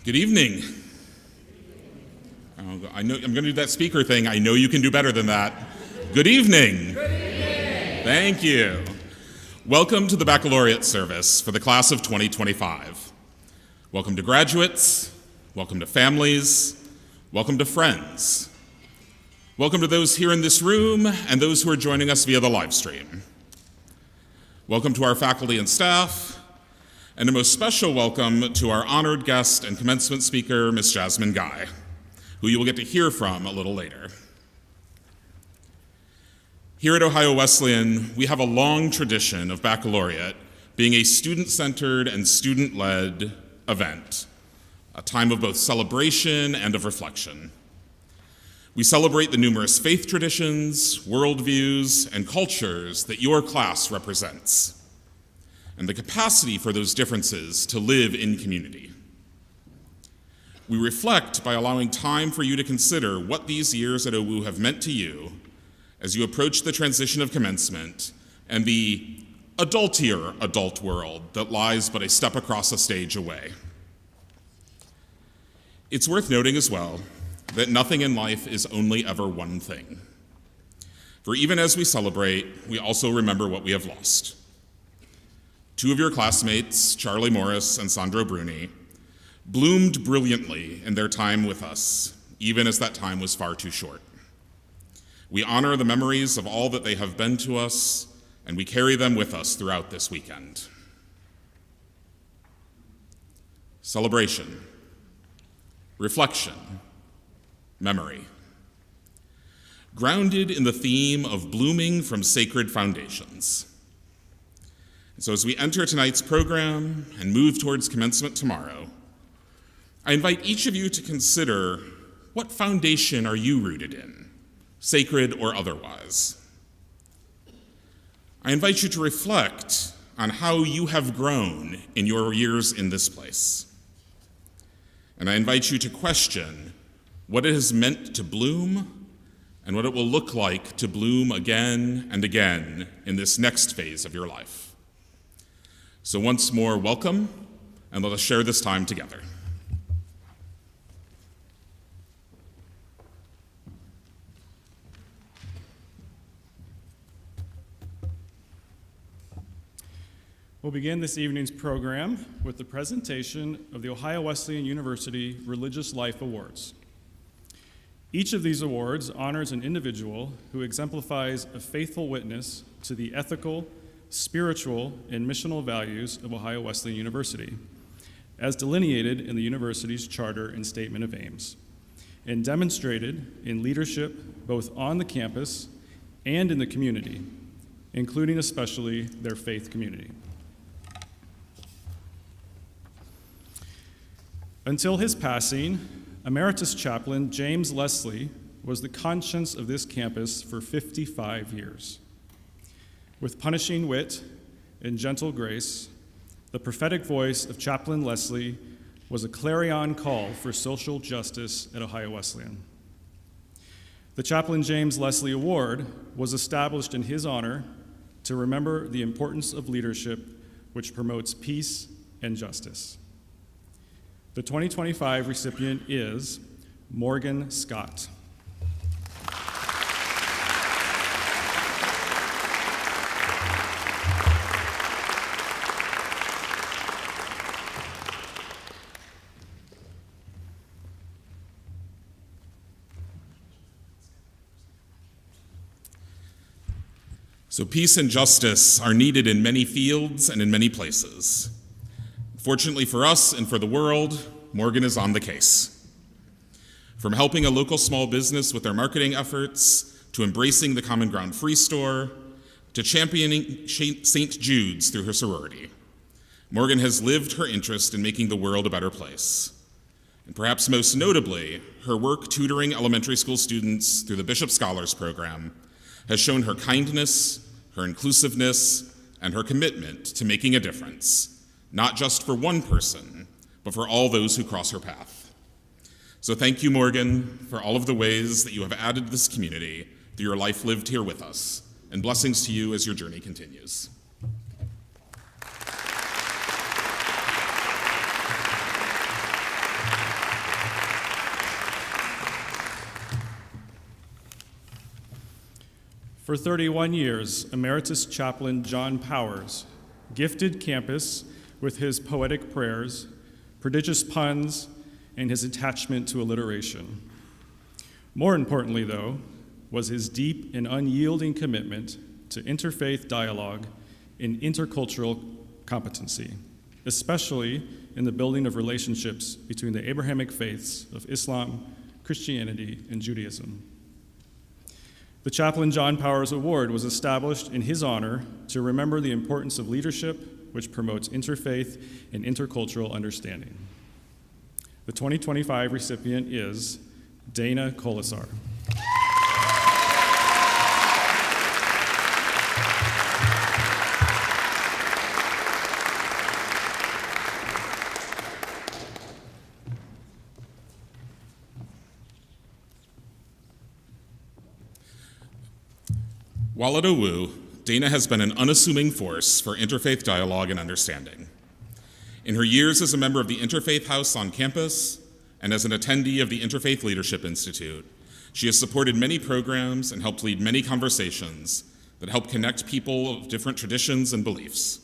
Good evening. I know I'm going to do that speaker thing. I know you can do better than that. Good evening. Good evening. Thank you. Welcome to the Baccalaureate service for the class of 2025. Welcome to graduates. Welcome to families. Welcome to friends. Welcome to those here in this room and those who are joining us via the live stream. Welcome to our faculty and staff. And a most special welcome to our honored guest and commencement speaker, Ms. Jasmine Guy, who you will get to hear from a little later. Here at Ohio Wesleyan, we have a long tradition of baccalaureate being a student-centered and student-led event, a time of both celebration and of reflection. We celebrate the numerous faith traditions, worldviews, and cultures that your class represents, and the capacity for those differences to live in community. We reflect by allowing time for you to consider what these years at OWU have meant to you as you approach the transition of commencement and the adultier adult world that lies but a step across a stage away. It's worth noting as well that nothing in life is only ever one thing. For even as we celebrate, we also remember what we have lost. Two of your classmates, Charlie Morris and Sandro Bruni, bloomed brilliantly in their time with us, even as that time was far too short. We honor the memories of all that they have been to us, and we carry them with us throughout this weekend. Celebration, reflection, memory. Grounded in the theme of blooming from sacred foundations. So as we enter tonight's program and move towards commencement tomorrow, I invite each of you to consider what foundation are you rooted in, sacred or otherwise. I invite you to reflect on how you have grown in your years in this place. And I invite you to question what it has meant to bloom and what it will look like to bloom again and again in this next phase of your life. So once more, welcome, and let us share this time together. We'll begin this evening's program with the presentation of the Ohio Wesleyan University Religious Life Awards. Each of these awards honors an individual who exemplifies a faithful witness to the ethical, spiritual, and missional values of Ohio Wesleyan University, as delineated in the university's charter and statement of aims, and demonstrated in leadership both on the campus and in the community, including especially their faith community. Until his passing, Emeritus Chaplain James Leslie was the conscience of this campus for 55 years. With punishing wit and gentle grace, the prophetic voice of Chaplain Leslie was a clarion call for social justice at Ohio Wesleyan. The Chaplain James Leslie Award was established in his honor to remember the importance of leadership which promotes peace and justice. The 2025 recipient is Morgan Scott. So peace and justice are needed in many fields and in many places. Fortunately for us and for the world, Morgan is on the case. From helping a local small business with their marketing efforts, to embracing the Common Ground Free Store, to championing St. Jude's through her sorority, Morgan has lived her interest in making the world a better place. And perhaps most notably, her work tutoring elementary school students through the Bishop Scholars Program has shown her kindness, her inclusiveness, and her commitment to making a difference, not just for one person, but for all those who cross her path. So thank you, Morgan, for all of the ways that you have added to this community through your life lived here with us, and blessings to you as your journey continues. For 31 years, Emeritus Chaplain John Powers gifted campus with his poetic prayers, prodigious puns, and his attachment to alliteration. More importantly, though, was his deep and unyielding commitment to interfaith dialogue and intercultural competency, especially in the building of relationships between the Abrahamic faiths of Islam, Christianity, and Judaism. The Chaplain John Powers Award was established in his honor to remember the importance of leadership, which promotes interfaith and intercultural understanding. The 2025 recipient is Dana Colasar. While at OWU, Dana has been an unassuming force for interfaith dialogue and understanding. In her years as a member of the Interfaith House on campus and as an attendee of the Interfaith Leadership Institute, she has supported many programs and helped lead many conversations that help connect people of different traditions and beliefs.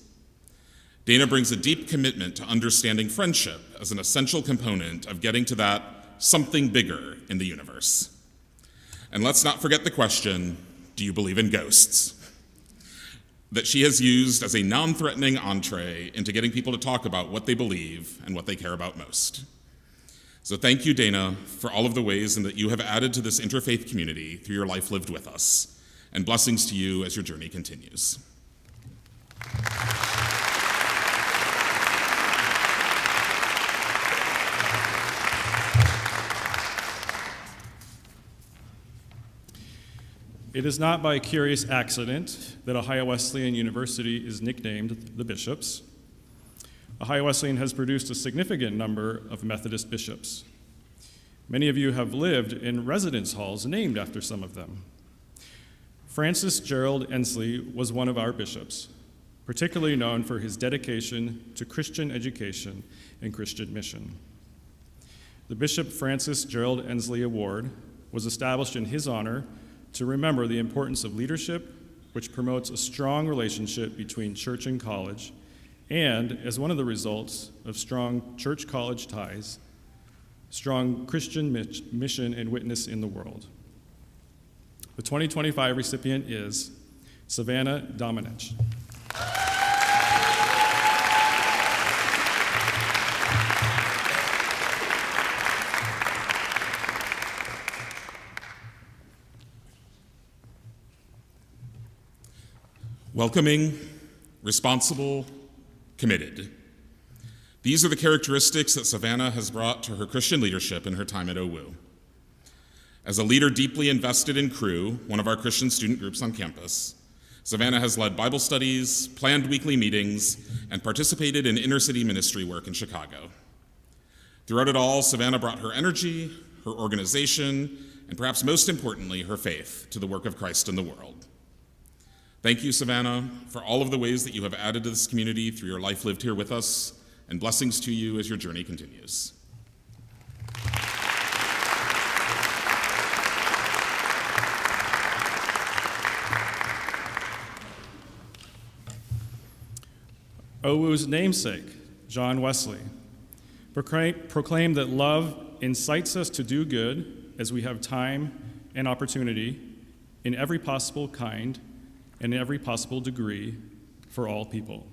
Dana brings a deep commitment to understanding friendship as an essential component of getting to that something bigger in the universe. And let's not forget the question, do you believe in ghosts? That she has used as a non-threatening entree into getting people to talk about what they believe and what they care about most. So thank you, Dana, for all of the ways in that you have added to this interfaith community through your life lived with us, and blessings to you as your journey continues. It is not by curious accident that Ohio Wesleyan University is nicknamed the Bishops. Ohio Wesleyan has produced a significant number of Methodist bishops. Many of you have lived in residence halls named after some of them. Francis Gerald Ensley was one of our bishops, particularly known for his dedication to Christian education and Christian mission. The Bishop Francis Gerald Ensley Award was established in his honor to remember the importance of leadership, which promotes a strong relationship between church and college, and as one of the results of strong church-college ties, strong Christian mission and witness in the world. The 2025 recipient is Savannah Domenech. Welcoming, responsible, committed. These are the characteristics that Savannah has brought to her Christian leadership in her time at OWU. As a leader deeply invested in Cru, one of our Christian student groups on campus, Savannah has led Bible studies, planned weekly meetings, and participated in inner-city ministry work in Chicago. Throughout it all, Savannah brought her energy, her organization, and perhaps most importantly, her faith to the work of Christ in the world. Thank you, Savannah, for all of the ways that you have added to this community through your life lived here with us, and blessings to you as your journey continues. OWU's namesake, John Wesley, proclaimed that love incites us to do good as we have time and opportunity in every possible kind and in every possible degree for all people.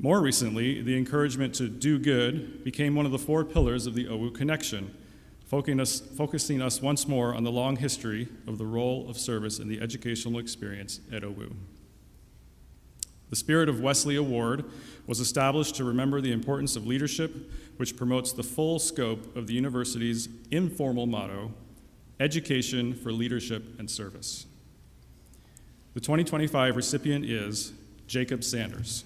More recently, the encouragement to do good became one of the 4 pillars of the OWU Connection, focusing us once more on the long history of the role of service in the educational experience at OWU. The Spirit of Wesley Award was established to remember the importance of leadership, which promotes the full scope of the university's informal motto, Education for Leadership and Service. The 2025 recipient is Jacob Sanders.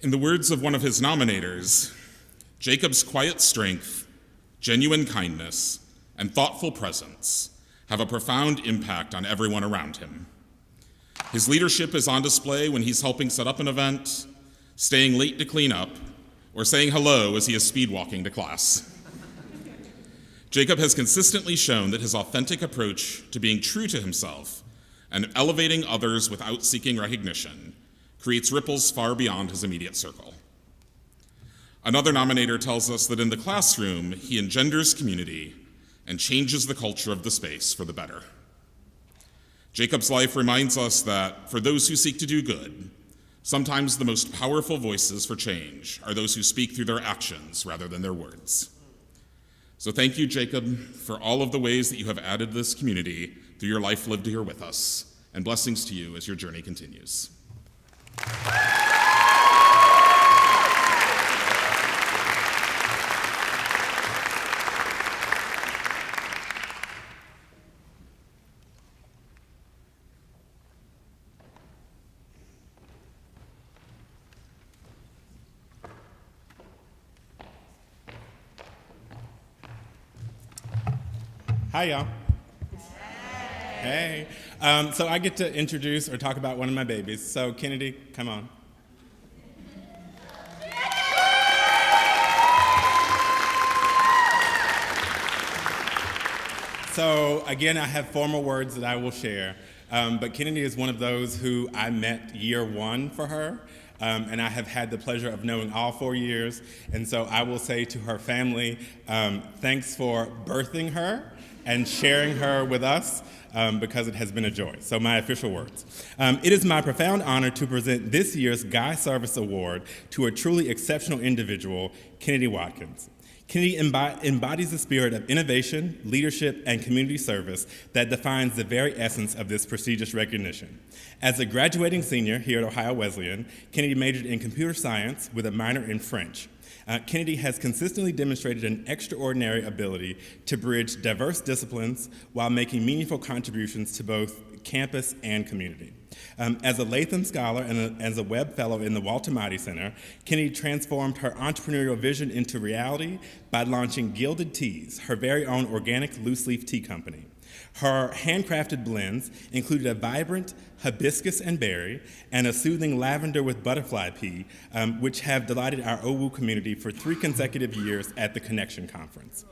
In the words of one of his nominators, Jacob's quiet strength, genuine kindness, and thoughtful presence have a profound impact on everyone around him. His leadership is on display when he's helping set up an event, staying late to clean up, or saying hello as he is speed walking to class. Jacob has consistently shown that his authentic approach to being true to himself and elevating others without seeking recognition creates ripples far beyond his immediate circle. Another nominator tells us that in the classroom, he engenders community and changes the culture of the space for the better. Jacob's life reminds us that for those who seek to do good, sometimes the most powerful voices for change are those who speak through their actions rather than their words. So thank you, Jacob, for all of the ways that you have added this community through your life lived here with us, and blessings to you as your journey continues. Hi, y'all. Hey. So I get to introduce or talk about one of my babies. So Kennedy, come on. So again, I have formal words that I will share, but Kennedy is one of those who I met year one for her. And I have had the pleasure of knowing all 4 years. And so I will say to her family, thanks for birthing her and sharing her with us, because it has been a joy. So my official words. It is my profound honor to present this year's Guy Service Award to a truly exceptional individual, Kennedy Watkins. Kennedy embodies the spirit of innovation, leadership, and community service that defines the very essence of this prestigious recognition. As a graduating senior here at Ohio Wesleyan, Kennedy majored in computer science with a minor in French. Kennedy has consistently demonstrated an extraordinary ability to bridge diverse disciplines while making meaningful contributions to both campus and community. As a Latham Scholar and as a Webb Fellow in the Walter Mitty Center, Kennedy transformed her entrepreneurial vision into reality by launching Gilded Teas, her very own organic loose-leaf tea company. Her handcrafted blends included a vibrant hibiscus and berry and a soothing lavender with butterfly pea, which have delighted our OWU community for 3 consecutive years at the Connection Conference.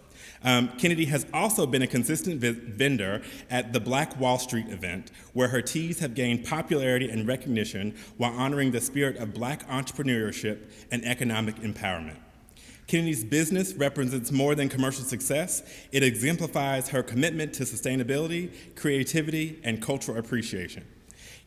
Kennedy has also been a consistent vendor at the Black Wall Street event, where her teas have gained popularity and recognition while honoring the spirit of Black entrepreneurship and economic empowerment. Kennedy's business represents more than commercial success. It exemplifies her commitment to sustainability, creativity, and cultural appreciation.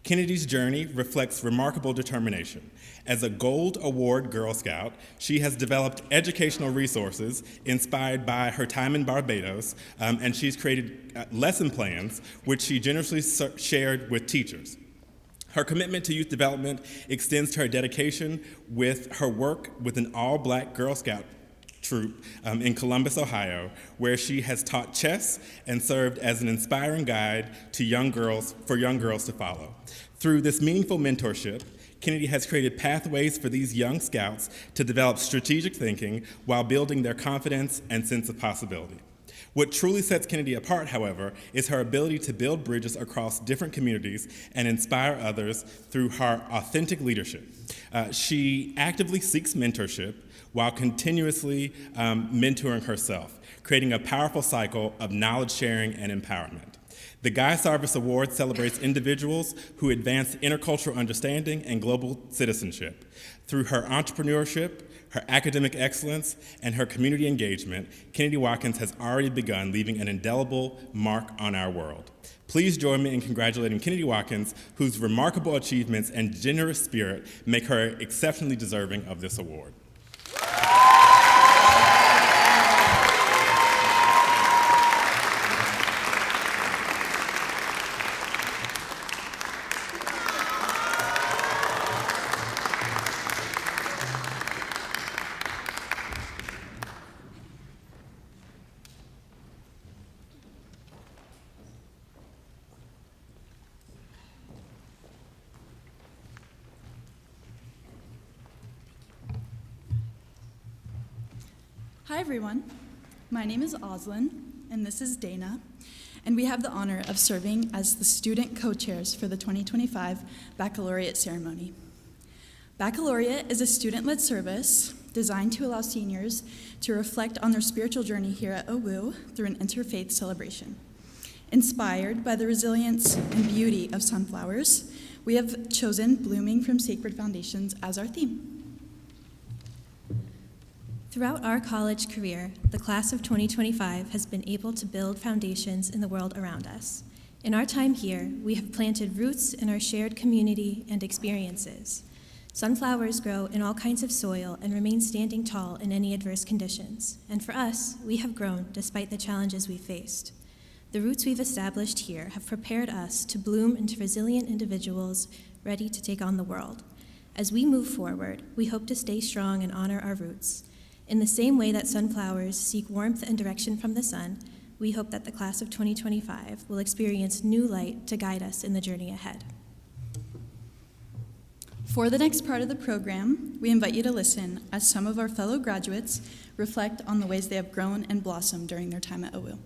Kennedy's journey reflects remarkable determination. As a Gold Award Girl Scout, she has developed educational resources inspired by her time in Barbados, and she's created lesson plans, which she generously shared with teachers. Her commitment to youth development extends to her dedication with her work with an all-Black Girl Scout troop in Columbus, Ohio, where she has taught chess and served as an inspiring guide to young girls to follow. Through this meaningful mentorship, Kennedy has created pathways for these young scouts to develop strategic thinking while building their confidence and sense of possibility. What truly sets Kennedy apart, however, is her ability to build bridges across different communities and inspire others through her authentic leadership. She actively seeks mentorship while continuously mentoring herself, creating a powerful cycle of knowledge sharing and empowerment. The Guy Service Award celebrates individuals who advance intercultural understanding and global citizenship. Through her entrepreneurship, her academic excellence, and her community engagement, Kennedy Watkins has already begun leaving an indelible mark on our world. Please join me in congratulating Kennedy Watkins, whose remarkable achievements and generous spirit make her exceptionally deserving of this award. Hi everyone, my name is Oslin, and this is Dana, and we have the honor of serving as the student co-chairs for the 2025 Baccalaureate Ceremony. Baccalaureate is a student-led service designed to allow seniors to reflect on their spiritual journey here at OWU through an interfaith celebration. Inspired by the resilience and beauty of sunflowers, we have chosen Blooming from Sacred Foundations as our theme. Throughout our college career, the class of 2025 has been able to build foundations in the world around us. In our time here, we have planted roots in our shared community and experiences. Sunflowers grow in all kinds of soil and remain standing tall in any adverse conditions. And for us, we have grown despite the challenges we faced. The roots we've established here have prepared us to bloom into resilient individuals ready to take on the world. As we move forward, we hope to stay strong and honor our roots. In the same way that sunflowers seek warmth and direction from the sun, we hope that the class of 2025 will experience new light to guide us in the journey ahead. For the next part of the program, we invite you to listen as some of our fellow graduates reflect on the ways they have grown and blossomed during their time at OWU.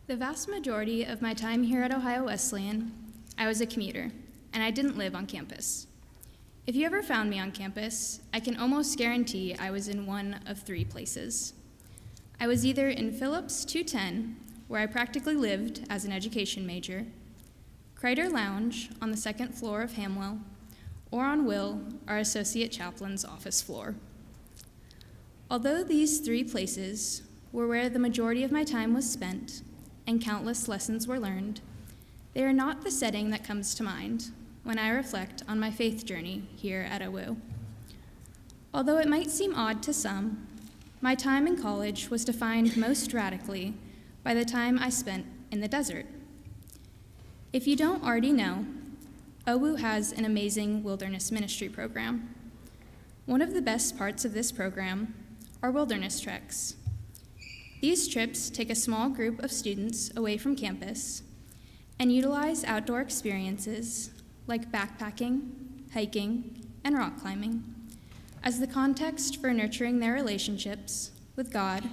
The vast majority of my time here at Ohio Wesleyan, I was a commuter, and I didn't live on campus. If you ever found me on campus, I can almost guarantee I was in one of three places. I was either in Phillips 210, where I practically lived as an education major, Kreider Lounge on the second floor of Hamwell, or on Will, our associate chaplain's office floor. Although these three places were where the majority of my time was spent, and countless lessons were learned, they are not the setting that comes to mind when I reflect on my faith journey here at OWU. Although it might seem odd to some, my time in college was defined most radically by the time I spent in the desert. If you don't already know, OWU has an amazing wilderness ministry program. One of the best parts of this program are wilderness treks. These trips take a small group of students away from campus and utilize outdoor experiences like backpacking, hiking, and rock climbing as the context for nurturing their relationships with God,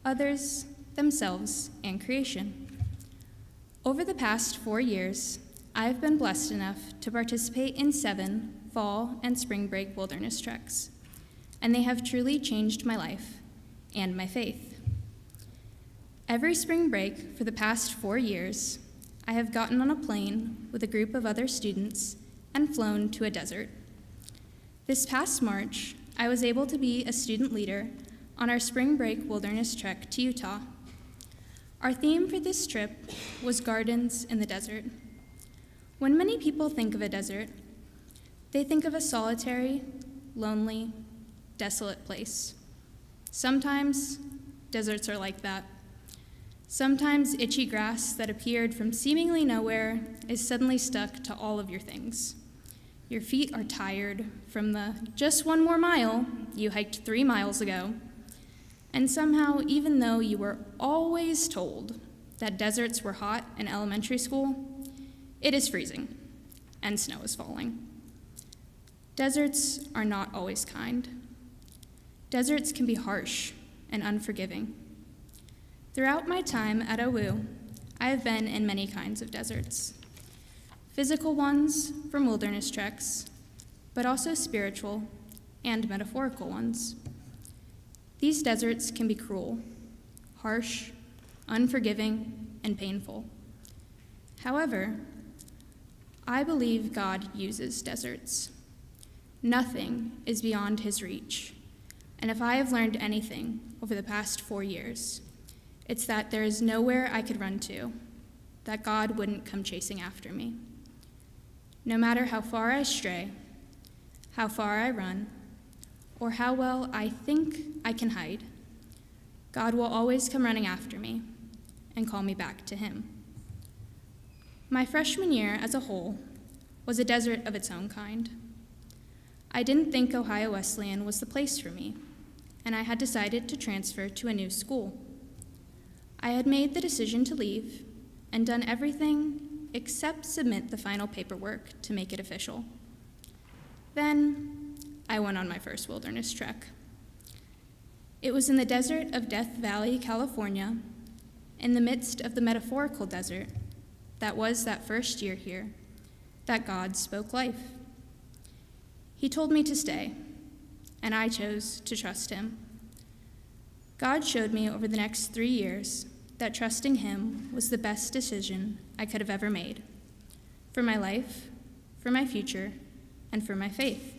others, themselves, and creation. Over the past 4 years, I have been blessed enough to participate in 7 fall and spring break wilderness treks, and they have truly changed my life and my faith. Every spring break for the past 4 years, I have gotten on a plane with a group of other students and flown to a desert. This past March, I was able to be a student leader on our spring break wilderness trek to Utah. Our theme for this trip was Gardens in the Desert. When many people think of a desert, they think of a solitary, lonely, desolate place. Sometimes deserts are like that. Sometimes itchy grass that appeared from seemingly nowhere is suddenly stuck to all of your things. Your feet are tired from the just one more mile you hiked 3 miles ago. And somehow, even though you were always told that deserts were hot in elementary school, it is freezing and snow is falling. Deserts are not always kind. Deserts can be harsh and unforgiving. Throughout my time at OWU, I have been in many kinds of deserts. Physical ones from wilderness treks, but also spiritual and metaphorical ones. These deserts can be cruel, harsh, unforgiving, and painful. However, I believe God uses deserts. Nothing is beyond his reach, and if I have learned anything over the past 4 years, it's that there is nowhere I could run to that God wouldn't come chasing after me. No matter how far I stray, how far I run, or how well I think I can hide, God will always come running after me and call me back to him. My freshman year as a whole was a desert of its own kind. I didn't think Ohio Wesleyan was the place for me, and I had decided to transfer to a new school. I had made the decision to leave and done everything except submit the final paperwork to make it official. Then I went on my first wilderness trek. It was in the desert of Death Valley, California, in the midst of the metaphorical desert that was that first year here, that God spoke life. He told me to stay, and I chose to trust him. God showed me over the next 3 years that trusting him was the best decision I could have ever made, for my life, for my future, and for my faith.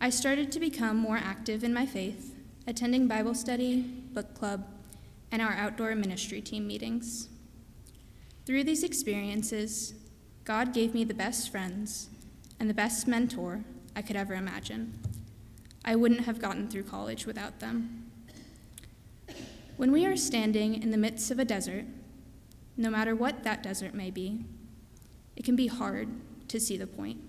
I started to become more active in my faith, attending Bible study, book club, and our outdoor ministry team meetings. Through these experiences, God gave me the best friends and the best mentor I could ever imagine. I wouldn't have gotten through college without them. When we are standing in the midst of a desert, no matter what that desert may be, it can be hard to see the point.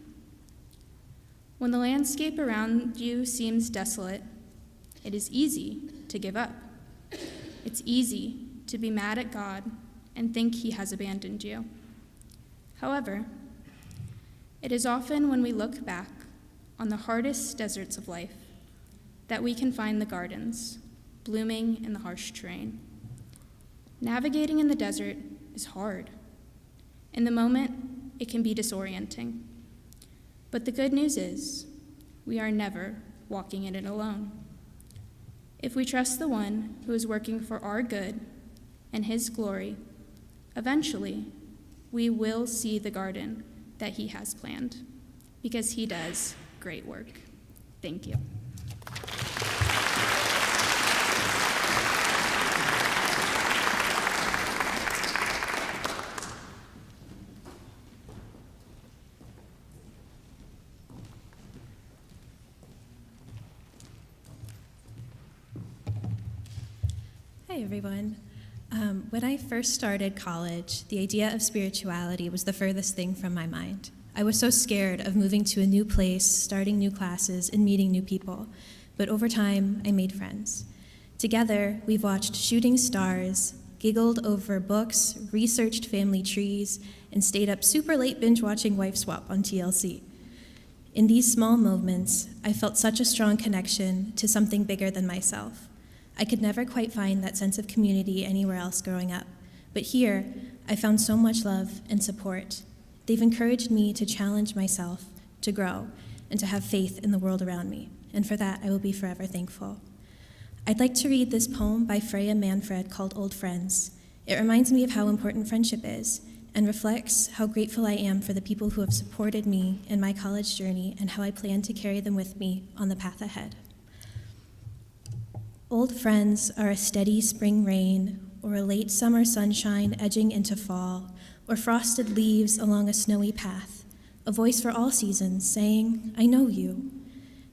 When the landscape around you seems desolate, it is easy to give up. It's easy to be mad at God and think he has abandoned you. However, it is often when we look back on the hardest deserts of life that we can find the gardens blooming in the harsh terrain. Navigating in the desert is hard. In the moment, it can be disorienting. But the good news is, we are never walking in it alone. If we trust the one who is working for our good and his glory, eventually we will see the garden that he has planned, because he does great work. Thank you. Hi, everyone. When I first started college, the idea of spirituality was the furthest thing from my mind. I was so scared of moving to a new place, starting new classes, and meeting new people. But over time, I made friends. Together, we've watched shooting stars, giggled over books, researched family trees, and stayed up super late binge-watching Wife Swap on TLC. In these small moments, I felt such a strong connection to something bigger than myself. I could never quite find that sense of community anywhere else growing up, but here, I found so much love and support. They've encouraged me to challenge myself, to grow, and to have faith in the world around me, and for that, I will be forever thankful. I'd like to read this poem by Freya Manfred called Old Friends. It reminds me of how important friendship is, and reflects how grateful I am for the people who have supported me in my college journey and how I plan to carry them with me on the path ahead. Old friends are a steady spring rain, or a late summer sunshine edging into fall, or frosted leaves along a snowy path, a voice for all seasons saying, I know you.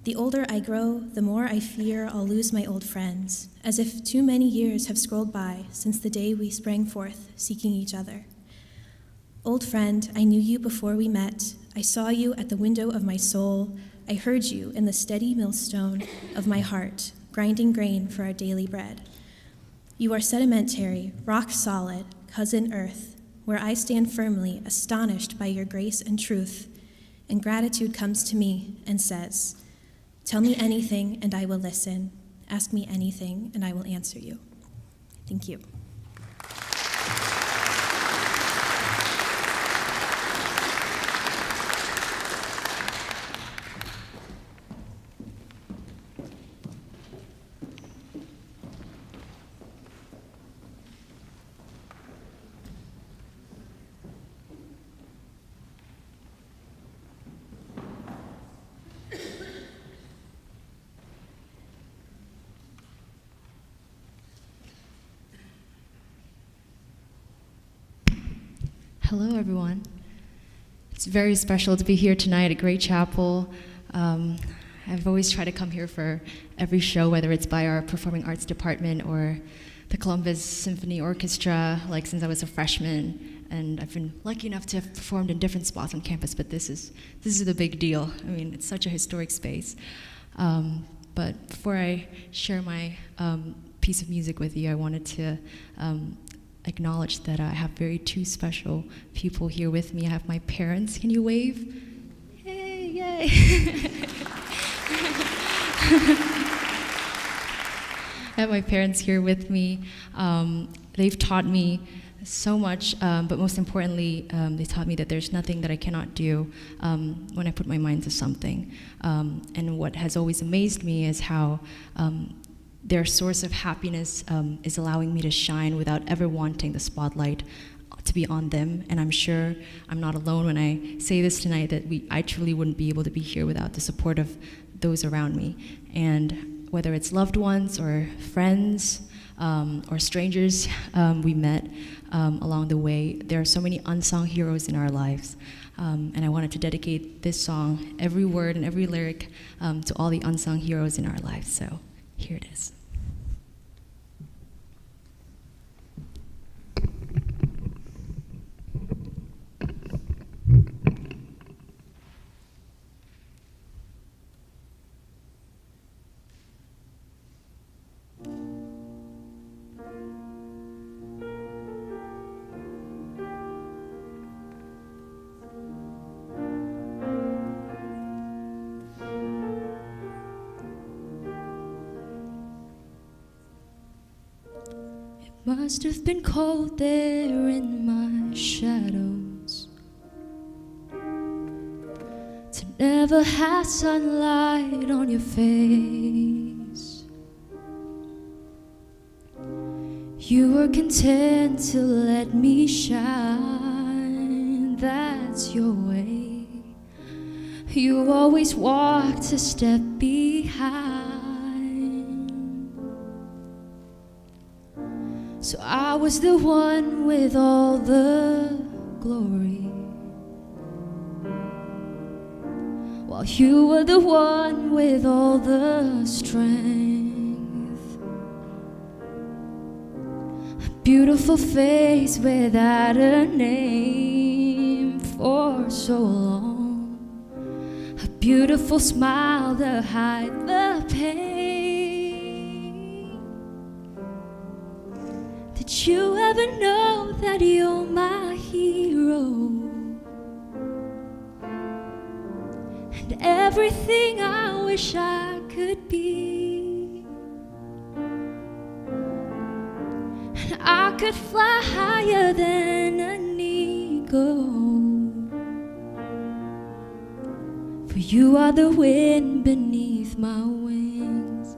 The older I grow, the more I fear I'll lose my old friends, as if too many years have scrolled by since the day we sprang forth seeking each other. Old friend, I knew you before we met. I saw you at the window of my soul. I heard you in the steady millstone of my heart, grinding grain for our daily bread. You are sedimentary, rock solid, cousin earth, where I stand firmly, astonished by your grace and truth, and gratitude comes to me and says, tell me anything and I will listen. Ask me anything and I will answer you. Thank you. Hello, everyone. It's very special to be here tonight at Great Chapel. I've always tried to come here for every show, whether it's by our performing arts department or the Columbus Symphony Orchestra, like since I was a freshman. and I've been lucky enough to have performed in different spots on campus, but this is the big deal. I mean, it's such a historic space. But before I share my piece of music with you, I wanted to acknowledge that I have two special people here with me. I have my parents. Can you wave? Hey, yay! I have my parents here with me. They've taught me so much, but most importantly, they taught me that there's nothing that I cannot do when I put my mind to something. And what has always amazed me is how their source of happiness is allowing me to shine without ever wanting the spotlight to be on them. And I'm sure I'm not alone when I say this tonight, that I truly wouldn't be able to be here without the support of those around me. And whether it's loved ones or friends or strangers we met along the way, there are so many unsung heroes in our lives. And I wanted to dedicate this song, every word and every lyric, to all the unsung heroes in our lives. So here it is. Must have been cold there in my shadows, to never have sunlight on your face. You were content to let me shine, that's your way. You always walked a step behind. So I was the one with all the glory, while you were the one with all the strength. A beautiful face without a name for so long, a beautiful smile to hide the pain. Did you ever know that you're my hero? And everything I wish I could be. And I could fly higher than an eagle, for you are the wind beneath my wings.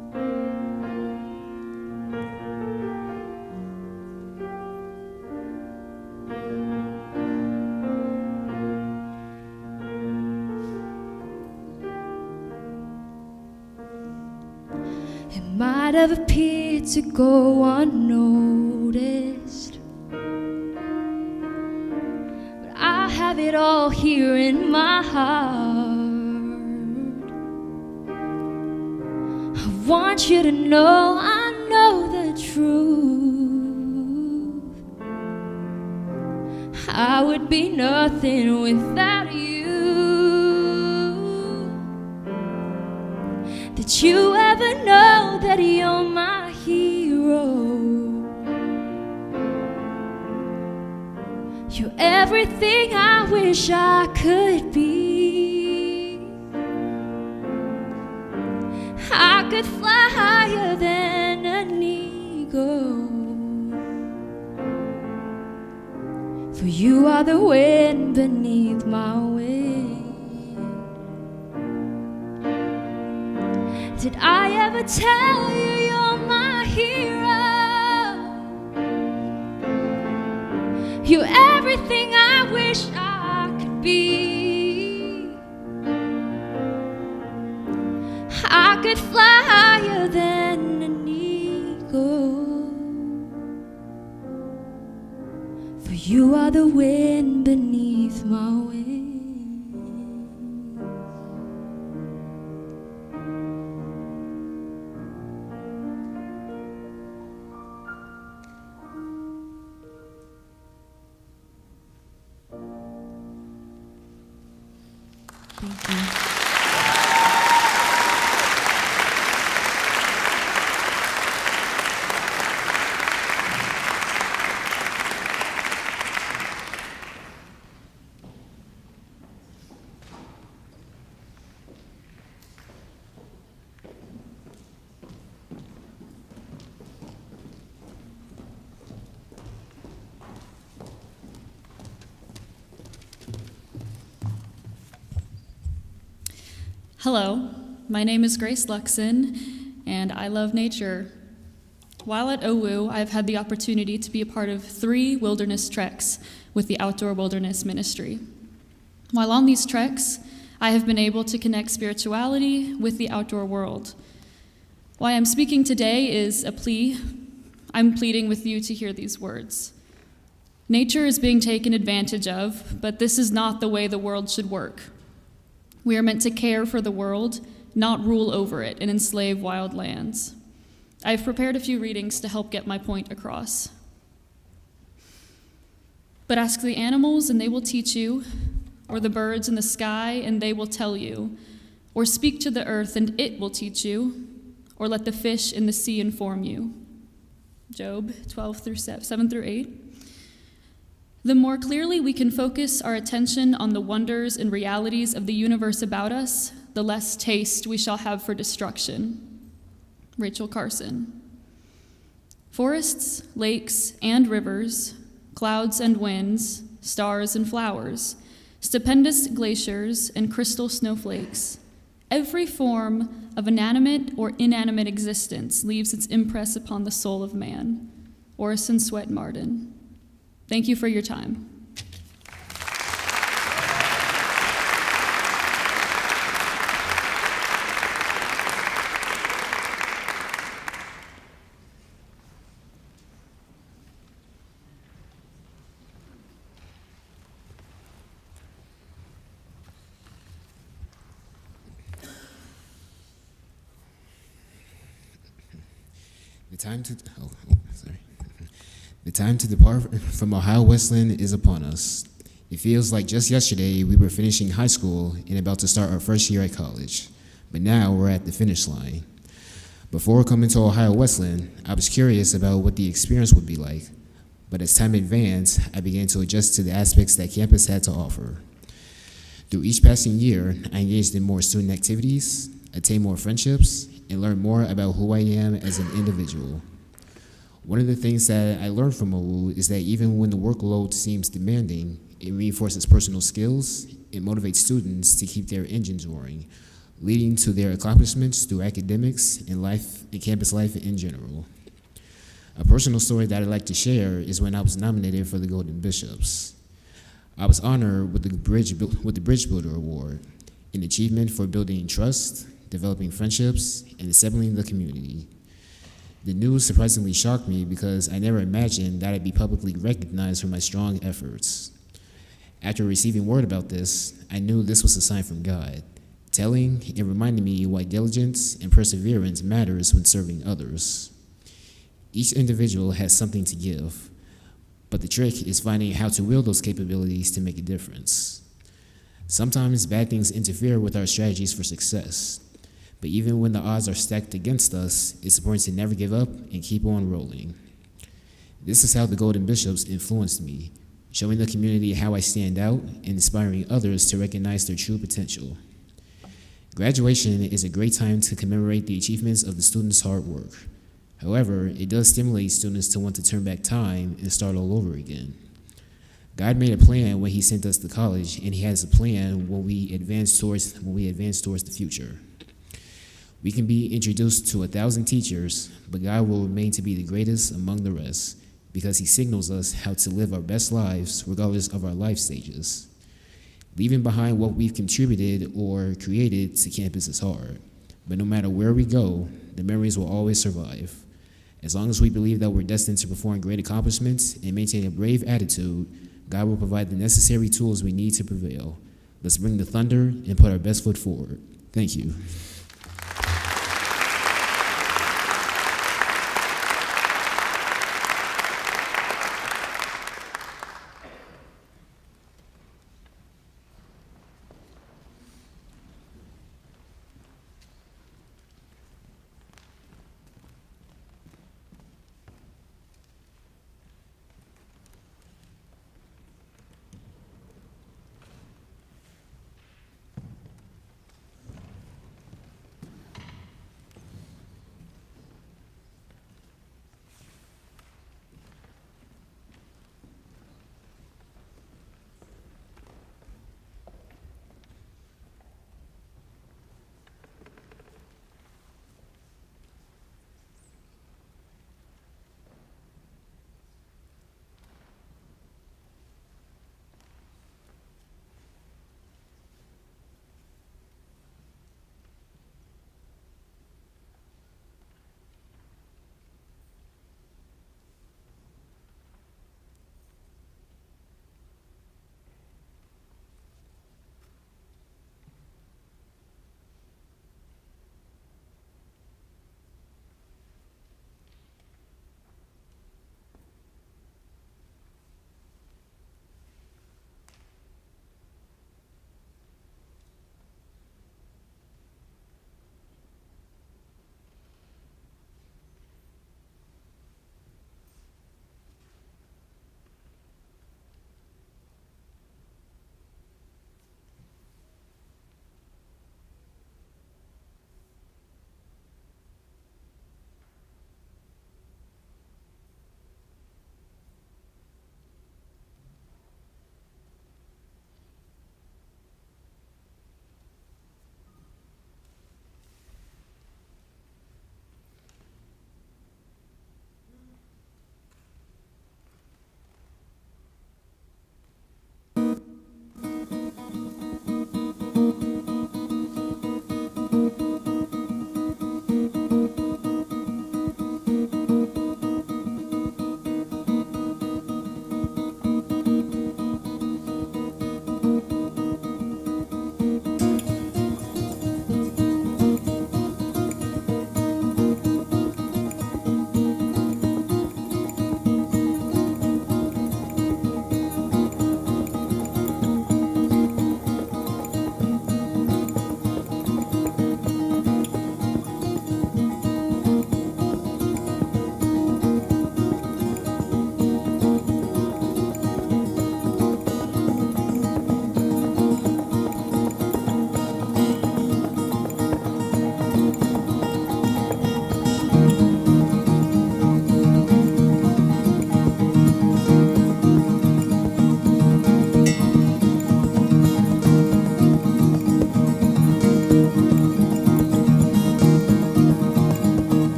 Might have appeared to go unnoticed, but I have it all here in my heart. I want you to know I know the truth. I would be nothing without you. Did you ever know that you're my hero? You're everything I wish I could be. I could fly higher than an eagle, for you are the wind beneath my wings. Did I ever tell you you're my hero? You're everything I wish I could be. I could fly higher than an eagle, for you are the wind beneath my wings. Thank you. Hello, my name is Grace Luxon, and I love nature. While at OWU, I've had the opportunity to be a part of 3 wilderness treks with the Outdoor Wilderness Ministry. While on these treks, I have been able to connect spirituality with the outdoor world. Why I'm speaking today is a plea. I'm pleading with you to hear these words. Nature is being taken advantage of, but this is not the way the world should work. We are meant to care for the world, not rule over it and enslave wild lands. I've prepared a few readings to help get my point across. But ask the animals and they will teach you, or the birds in the sky and they will tell you, or speak to the earth and it will teach you, or let the fish in the sea inform you. Job 7-8. The more clearly we can focus our attention on the wonders and realities of the universe about us, the less taste we shall have for destruction. Rachel Carson. Forests, lakes, and rivers, clouds and winds, stars and flowers, stupendous glaciers and crystal snowflakes. Every form of inanimate or inanimate existence leaves its impress upon the soul of man. Orison Swett Martin. Thank you for your time. The time to depart from Ohio Wesleyan is upon us. It feels like just yesterday we were finishing high school and about to start our first year at college, but now we're at the finish line. Before coming to Ohio Wesleyan, I was curious about what the experience would be like, but as time advanced, I began to adjust to the aspects that campus had to offer. Through each passing year, I engaged in more student activities, attained more friendships, and learned more about who I am as an individual. One of the things that I learned from OWU is that even when the workload seems demanding, it reinforces personal skills, it motivates students to keep their engines roaring, leading to their accomplishments through academics and life and campus life in general. A personal story that I'd like to share is when I was nominated for the Golden Bishops. I was honored with the Bridge Builder Award, an achievement for building trust, developing friendships, and assembling the community. The news surprisingly shocked me because I never imagined that I'd be publicly recognized for my strong efforts. After receiving word about this, I knew this was a sign from God, telling and reminding me why diligence and perseverance matters when serving others. Each individual has something to give, but the trick is finding how to wield those capabilities to make a difference. Sometimes bad things interfere with our strategies for success. But even when the odds are stacked against us, it's important to never give up and keep on rolling. This is how the Golden Bishops influenced me, showing the community how I stand out and inspiring others to recognize their true potential. Graduation is a great time to commemorate the achievements of the students' hard work. However, it does stimulate students to want to turn back time and start all over again. God made a plan when He sent us to college, and He has a plan when we advance towards the future. We can be introduced to 1,000 teachers, but God will remain to be the greatest among the rest because He signals us how to live our best lives regardless of our life stages. Leaving behind what we've contributed or created to campus is hard, but no matter where we go, the memories will always survive. As long as we believe that we're destined to perform great accomplishments and maintain a brave attitude, God will provide the necessary tools we need to prevail. Let's bring the thunder and put our best foot forward. Thank you.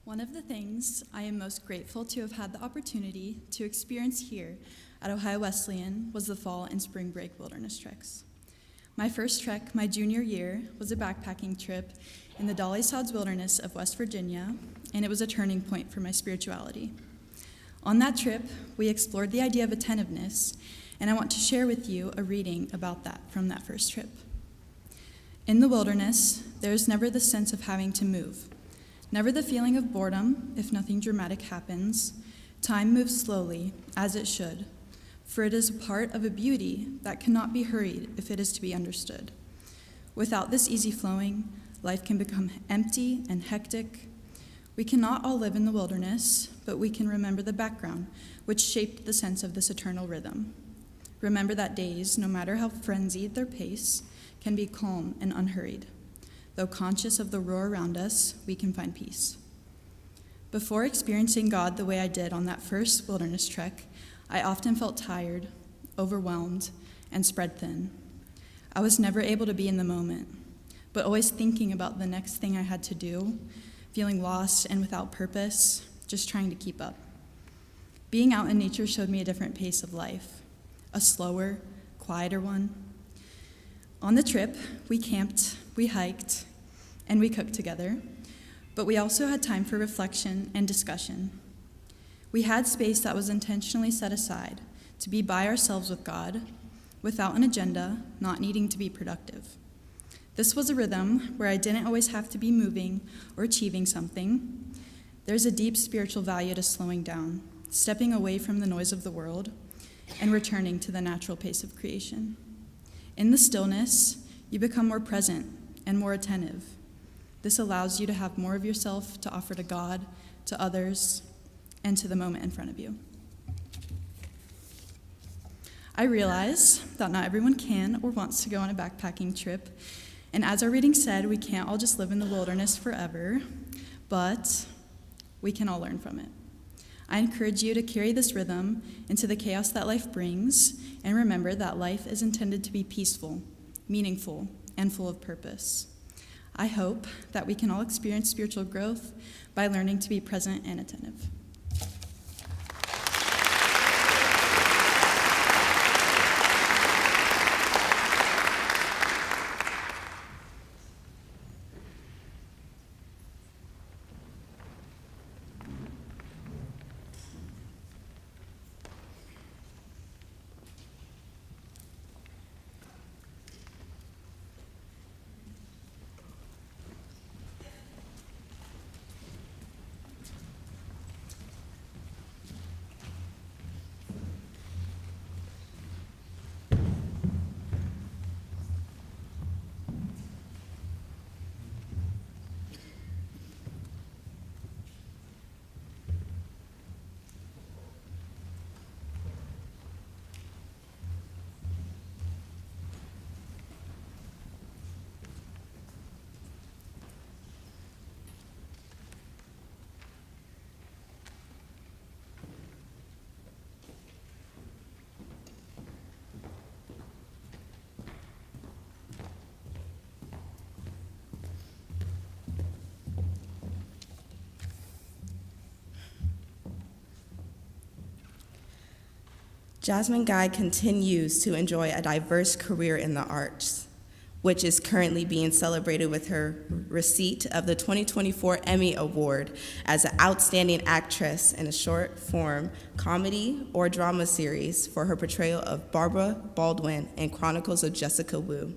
One of the things I am most grateful to have had the opportunity to experience here at Ohio Wesleyan was the fall and spring break wilderness treks. My first trek my junior year was a backpacking trip in the Dolly Sods Wilderness of West Virginia, and it was a turning point for my spirituality. On that trip, we explored the idea of attentiveness, and I want to share with you a reading about that from that first trip. In the wilderness, there is never the sense of having to move, never the feeling of boredom if nothing dramatic happens. Time moves slowly, as it should, for it is a part of a beauty that cannot be hurried if it is to be understood. Without this easy flowing, life can become empty and hectic. We cannot all live in the wilderness, but we can remember the background which shaped the sense of this eternal rhythm. Remember that days, no matter how frenzied their pace, can be calm and unhurried. Though conscious of the roar around us, we can find peace. Before experiencing God the way I did on that first wilderness trek, I often felt tired, overwhelmed, and spread thin. I was never able to be in the moment, but always thinking about the next thing I had to do, feeling lost and without purpose, just trying to keep up. Being out in nature showed me a different pace of life, a slower, quieter one. On the trip, we camped, we hiked, and we cooked together, but we also had time for reflection and discussion. We had space that was intentionally set aside to be by ourselves with God, without an agenda, not needing to be productive. This was a rhythm where I didn't always have to be moving or achieving something. There's a deep spiritual value to slowing down, stepping away from the noise of the world, and returning to the natural pace of creation. In the stillness, you become more present and more attentive. This allows you to have more of yourself to offer to God, to others, and to the moment in front of you. I realize that not everyone can or wants to go on a backpacking trip, and as our reading said, we can't all just live in the wilderness forever, but we can all learn from it. I encourage you to carry this rhythm into the chaos that life brings, and remember that life is intended to be peaceful, meaningful, and full of purpose. I hope that we can all experience spiritual growth by learning to be present and attentive. Jasmine Guy continues to enjoy a diverse career in the arts, which is currently being celebrated with her receipt of the 2024 Emmy Award as an Outstanding Actress in a short-form comedy or drama series for her portrayal of Barbara Baldwin in Chronicles of Jessica Wu.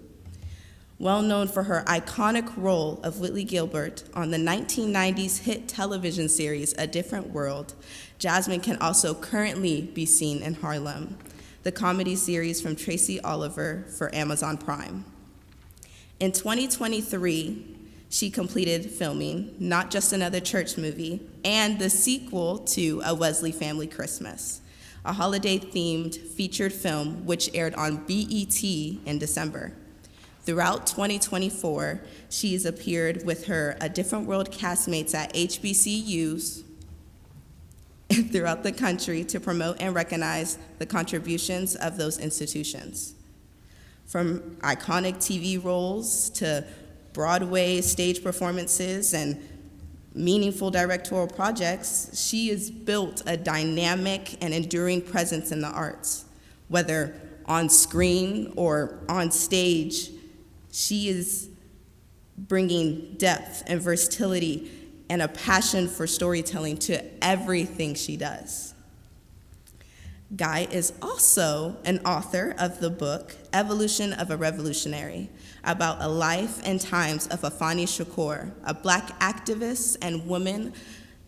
Well known for her iconic role of Whitley Gilbert on the 1990s hit television series A Different World, Jasmine can also currently be seen in Harlem, the comedy series from Tracy Oliver for Amazon Prime. In 2023, she completed filming Not Just Another Church Movie and the sequel to A Wesley Family Christmas, a holiday-themed featured film which aired on BET in December. Throughout 2024, she's appeared with her A Different World castmates at HBCUs throughout the country to promote and recognize the contributions of those institutions. From iconic TV roles to Broadway stage performances and meaningful directorial projects, she has built a dynamic and enduring presence in the arts. Whether on screen or on stage, she is bringing depth and versatility and a passion for storytelling to everything she does. Guy is also an author of the book Evolution of a Revolutionary, about a life and times of Afeni Shakur, a Black activist and woman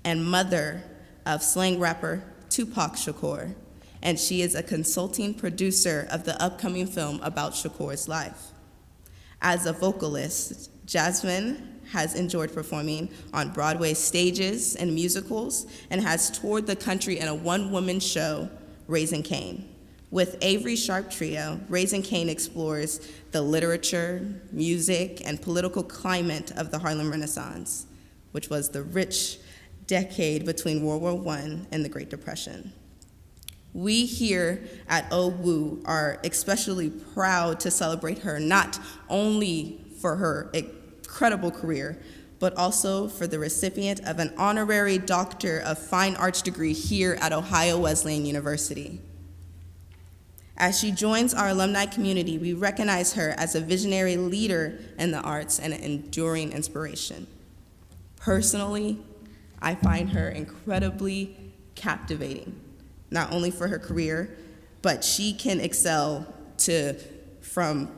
and mother of slang rapper Tupac Shakur. And she is a consulting producer of the upcoming film about Shakur's life. As a vocalist, Jasmine has enjoyed performing on Broadway stages and musicals and has toured the country in a one-woman show, Raising Cane. With Avery Sharp Trio, Raising Cane explores the literature, music, and political climate of the Harlem Renaissance, which was the rich decade between World War I and the Great Depression. We here at OWU are especially proud to celebrate her, not only for her incredible career, but also for the recipient of an honorary Doctor of Fine Arts degree here at Ohio Wesleyan University. As she joins our alumni community, we recognize her as a visionary leader in the arts and an enduring inspiration. Personally, I find her incredibly captivating, not only for her career, but she can excel from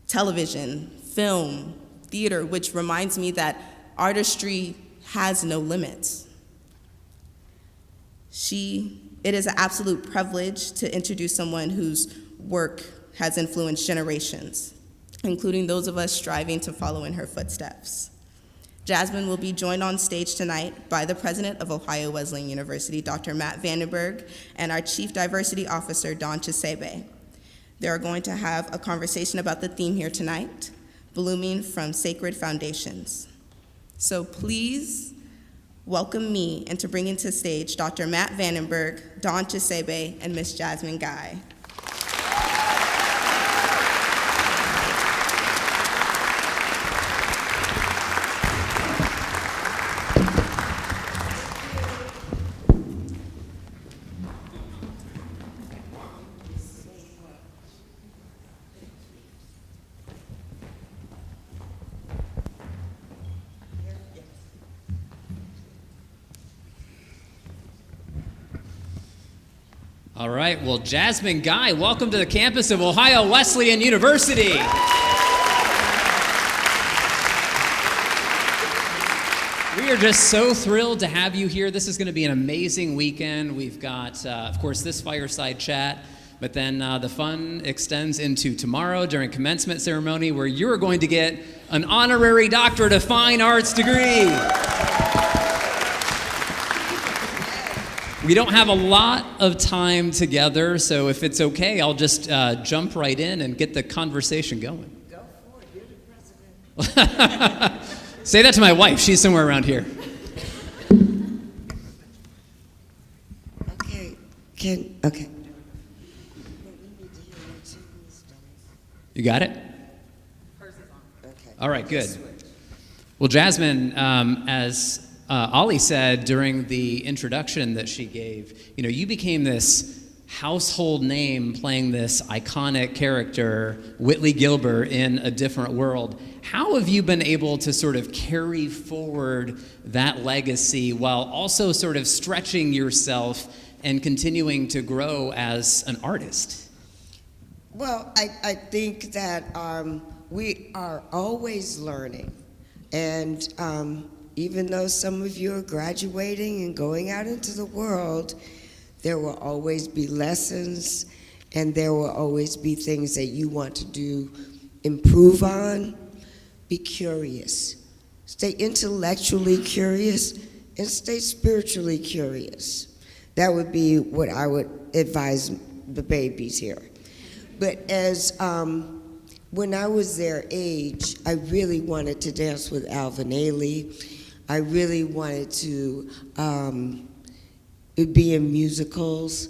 television, film, theater, which reminds me that artistry has no limits. It is an absolute privilege to introduce someone whose work has influenced generations, including those of us striving to follow in her footsteps. Jasmine will be joined on stage tonight by the president of Ohio Wesleyan University, Dr. Matt Vandenberg, and our chief diversity officer, Don Chisebe. They are going to have a conversation about the theme here tonight, blooming from sacred foundations. So please welcome me into bringing to stage Dr. Matt Vandenberg, Don Chisebe, and Miss Jasmine Guy. All right, well, Jasmine Guy, welcome to the campus of Ohio Wesleyan University. We are just so thrilled to have you here. This is going to be an amazing weekend. We've got, of course, this fireside chat, but then the fun extends into tomorrow during commencement ceremony, where you're going to get an honorary Doctorate of Fine Arts degree. We don't have a lot of time together, so if it's okay, I'll just jump right in and get the conversation going. Go for it. You're the president. Say that to my wife. She's somewhere around here. Okay. You got it? Okay. All right, good. Well, Jasmine, as Ollie said during the introduction that she gave, you became this household name playing this iconic character, Whitley Gilbert, in A Different World. How have you been able to sort of carry forward that legacy while also sort of stretching yourself and continuing to grow as an artist? Well, I think that we are always learning. And even though some of you are graduating and going out into the world, there will always be lessons and there will always be things that you want to improve on. Be curious. Stay intellectually curious and stay spiritually curious. That would be what I would advise the babies here. But as when I was their age, I really wanted to dance with Alvin Ailey. I really wanted to be in musicals,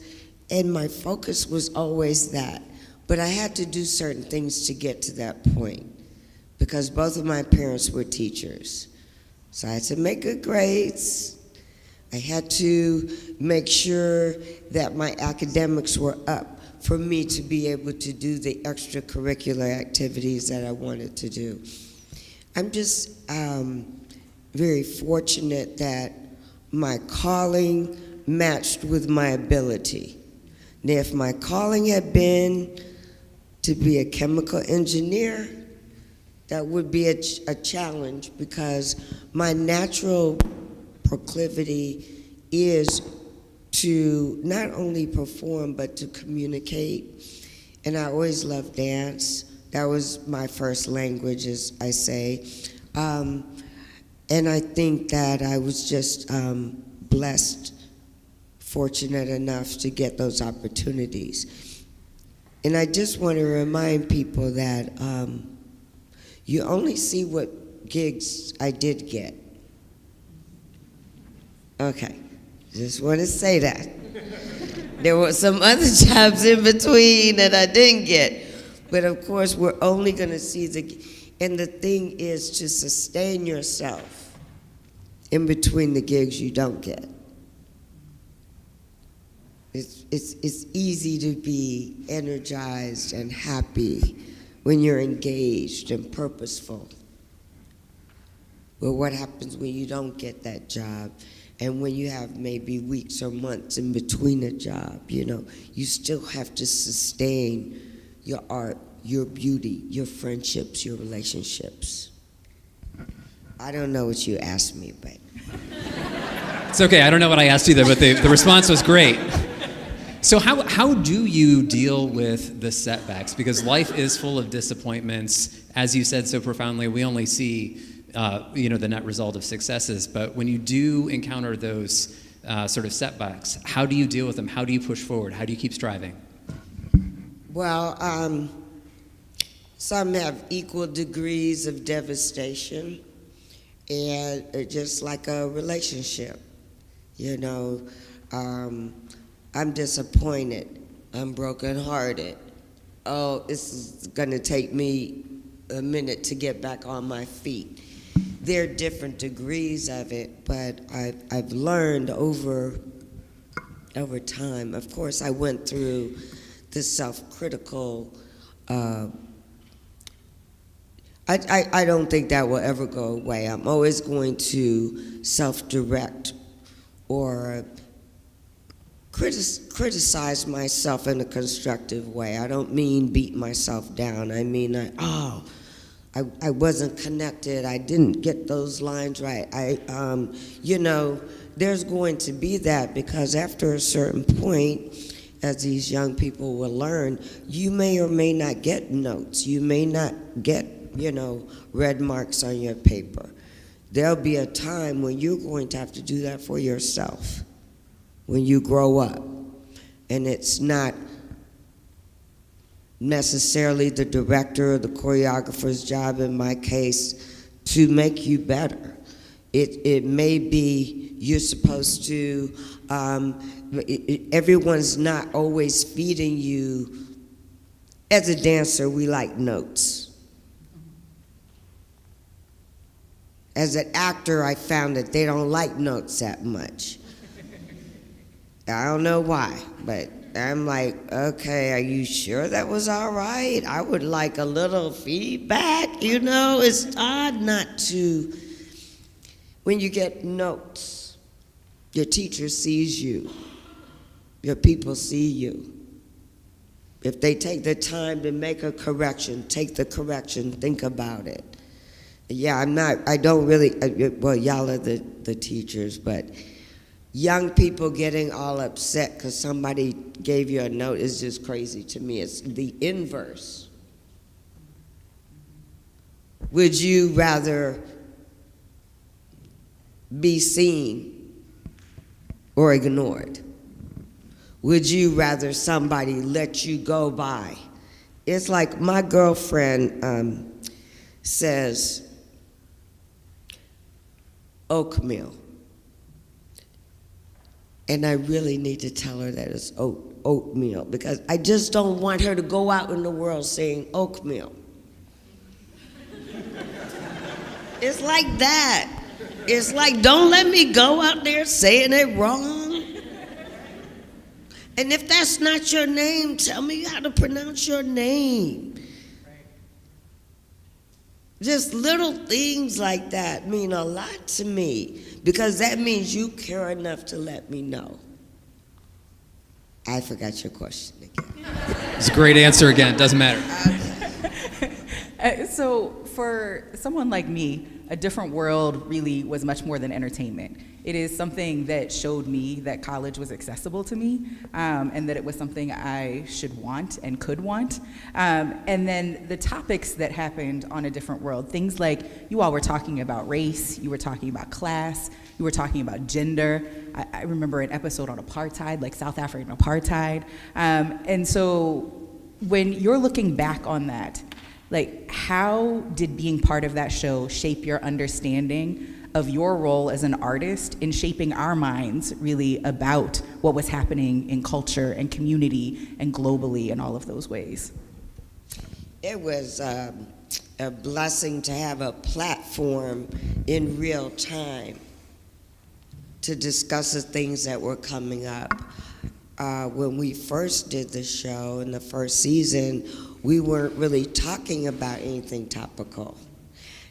and my focus was always that. But I had to do certain things to get to that point, because both of my parents were teachers. So I had to make good grades. I had to make sure that my academics were up for me to be able to do the extracurricular activities that I wanted to do. I'm just very fortunate that my calling matched with my ability. Now, if my calling had been to be a chemical engineer, that would be a challenge, because my natural proclivity is to not only perform but to communicate. And I always loved dance. That was my first language, as I say. And I think that I was just blessed, fortunate enough to get those opportunities. And I just want to remind people that you only see what gigs I did get. Okay, just want to say that. There were some other jobs in between that I didn't get. But of course, we're only going to see and the thing is to sustain yourself in between the gigs you don't get. It's easy to be energized and happy when you're engaged and purposeful. But what happens when you don't get that job, and when you have maybe weeks or months in between a job? You still have to sustain your art, your beauty, your friendships, your relationships. I don't know what you asked me, but... It's okay, I don't know what I asked either, but the response was great. So how do you deal with the setbacks? Because life is full of disappointments. As you said so profoundly, we only see the net result of successes. But when you do encounter those sort of setbacks, how do you deal with them? How do you push forward? How do you keep striving? Well, some have equal degrees of devastation, and just like a relationship, I'm disappointed, I'm brokenhearted. Oh, this is gonna take me a minute to get back on my feet. There are different degrees of it, but I've learned over time. Of course, I went through the self-critical, I don't think that will ever go away. I'm always going to self-direct or criticize myself in a constructive way. I don't mean beat myself down. I mean, I wasn't connected. I didn't get those lines right. There's going to be that, because after a certain point, as these young people will learn, you may or may not get notes. You may not get, red marks on your paper. There'll be a time when you're going to have to do that for yourself when you grow up. And it's not necessarily the director or the choreographer's job, in my case, to make you better. It may be you're supposed to, everyone's not always feeding you. As a dancer, we like notes. As an actor, I found that they don't like notes that much. I don't know why, but I'm like, okay, are you sure that was all right? I would like a little feedback, It's odd not to. When you get notes, your teacher sees you. Your people see you. If they take the time to make a correction, take the correction, think about it. Yeah, I don't really, well, y'all are the teachers, but young people getting all upset because somebody gave you a note is just crazy to me. It's the inverse. Would you rather be seen or ignored? Would you rather somebody let you go by? It's like my girlfriend says, oatmeal. And I really need to tell her that it's oatmeal, because I just don't want her to go out in the world saying oatmeal. It's like that. It's like, don't let me go out there saying it wrong. And if that's not your name, tell me how to pronounce your name. Just little things like that mean a lot to me, because that means you care enough to let me know. I forgot your question again. It's a great answer again, doesn't matter. So for someone like me, A Different World really was much more than entertainment. It is something that showed me that college was accessible to me, and that it was something I should want and could want. And then the topics that happened on A Different World, things like you all were talking about race, you were talking about class, you were talking about gender. I remember an episode on apartheid, like South African apartheid. And so when you're looking back on that, like, how did being part of that show shape your understanding of your role as an artist in shaping our minds really about what was happening in culture and community and globally in all of those ways? It was a blessing to have a platform in real time to discuss the things that were coming up. When we first did the show in the first season, we weren't really talking about anything topical.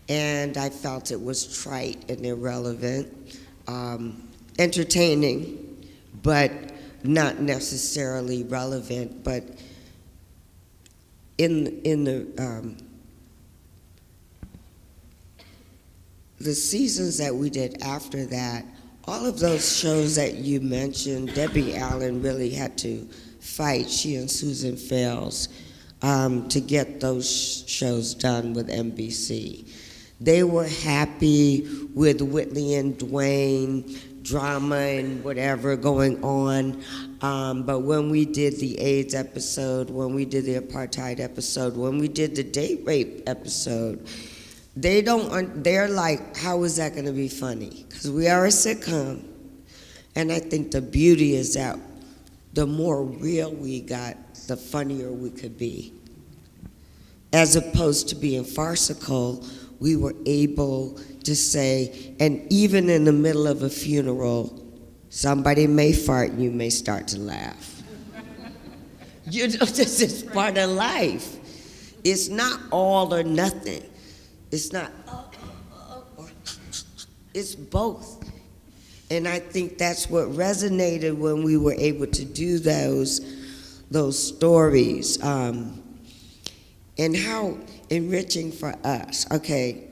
And I felt it was trite and irrelevant, entertaining, but not necessarily relevant. But in the seasons that we did after that, all of those shows that you mentioned, Debbie Allen really had to fight, she and Susan Fales, to get those shows done with NBC. They were happy with Whitley and Dwayne, drama and whatever going on. But when we did the AIDS episode, when we did the apartheid episode, when we did the date rape episode, they're like, how is that gonna be funny? Because we are a sitcom. And I think the beauty is that the more real we got, the funnier we could be. As opposed to being farcical, we were able to say, and even in the middle of a funeral, somebody may fart and you may start to laugh. You know, this is part of life. It's not all or nothing. It's not, it's both. And I think that's what resonated when we were able to do those stories. And how enriching for us. Okay,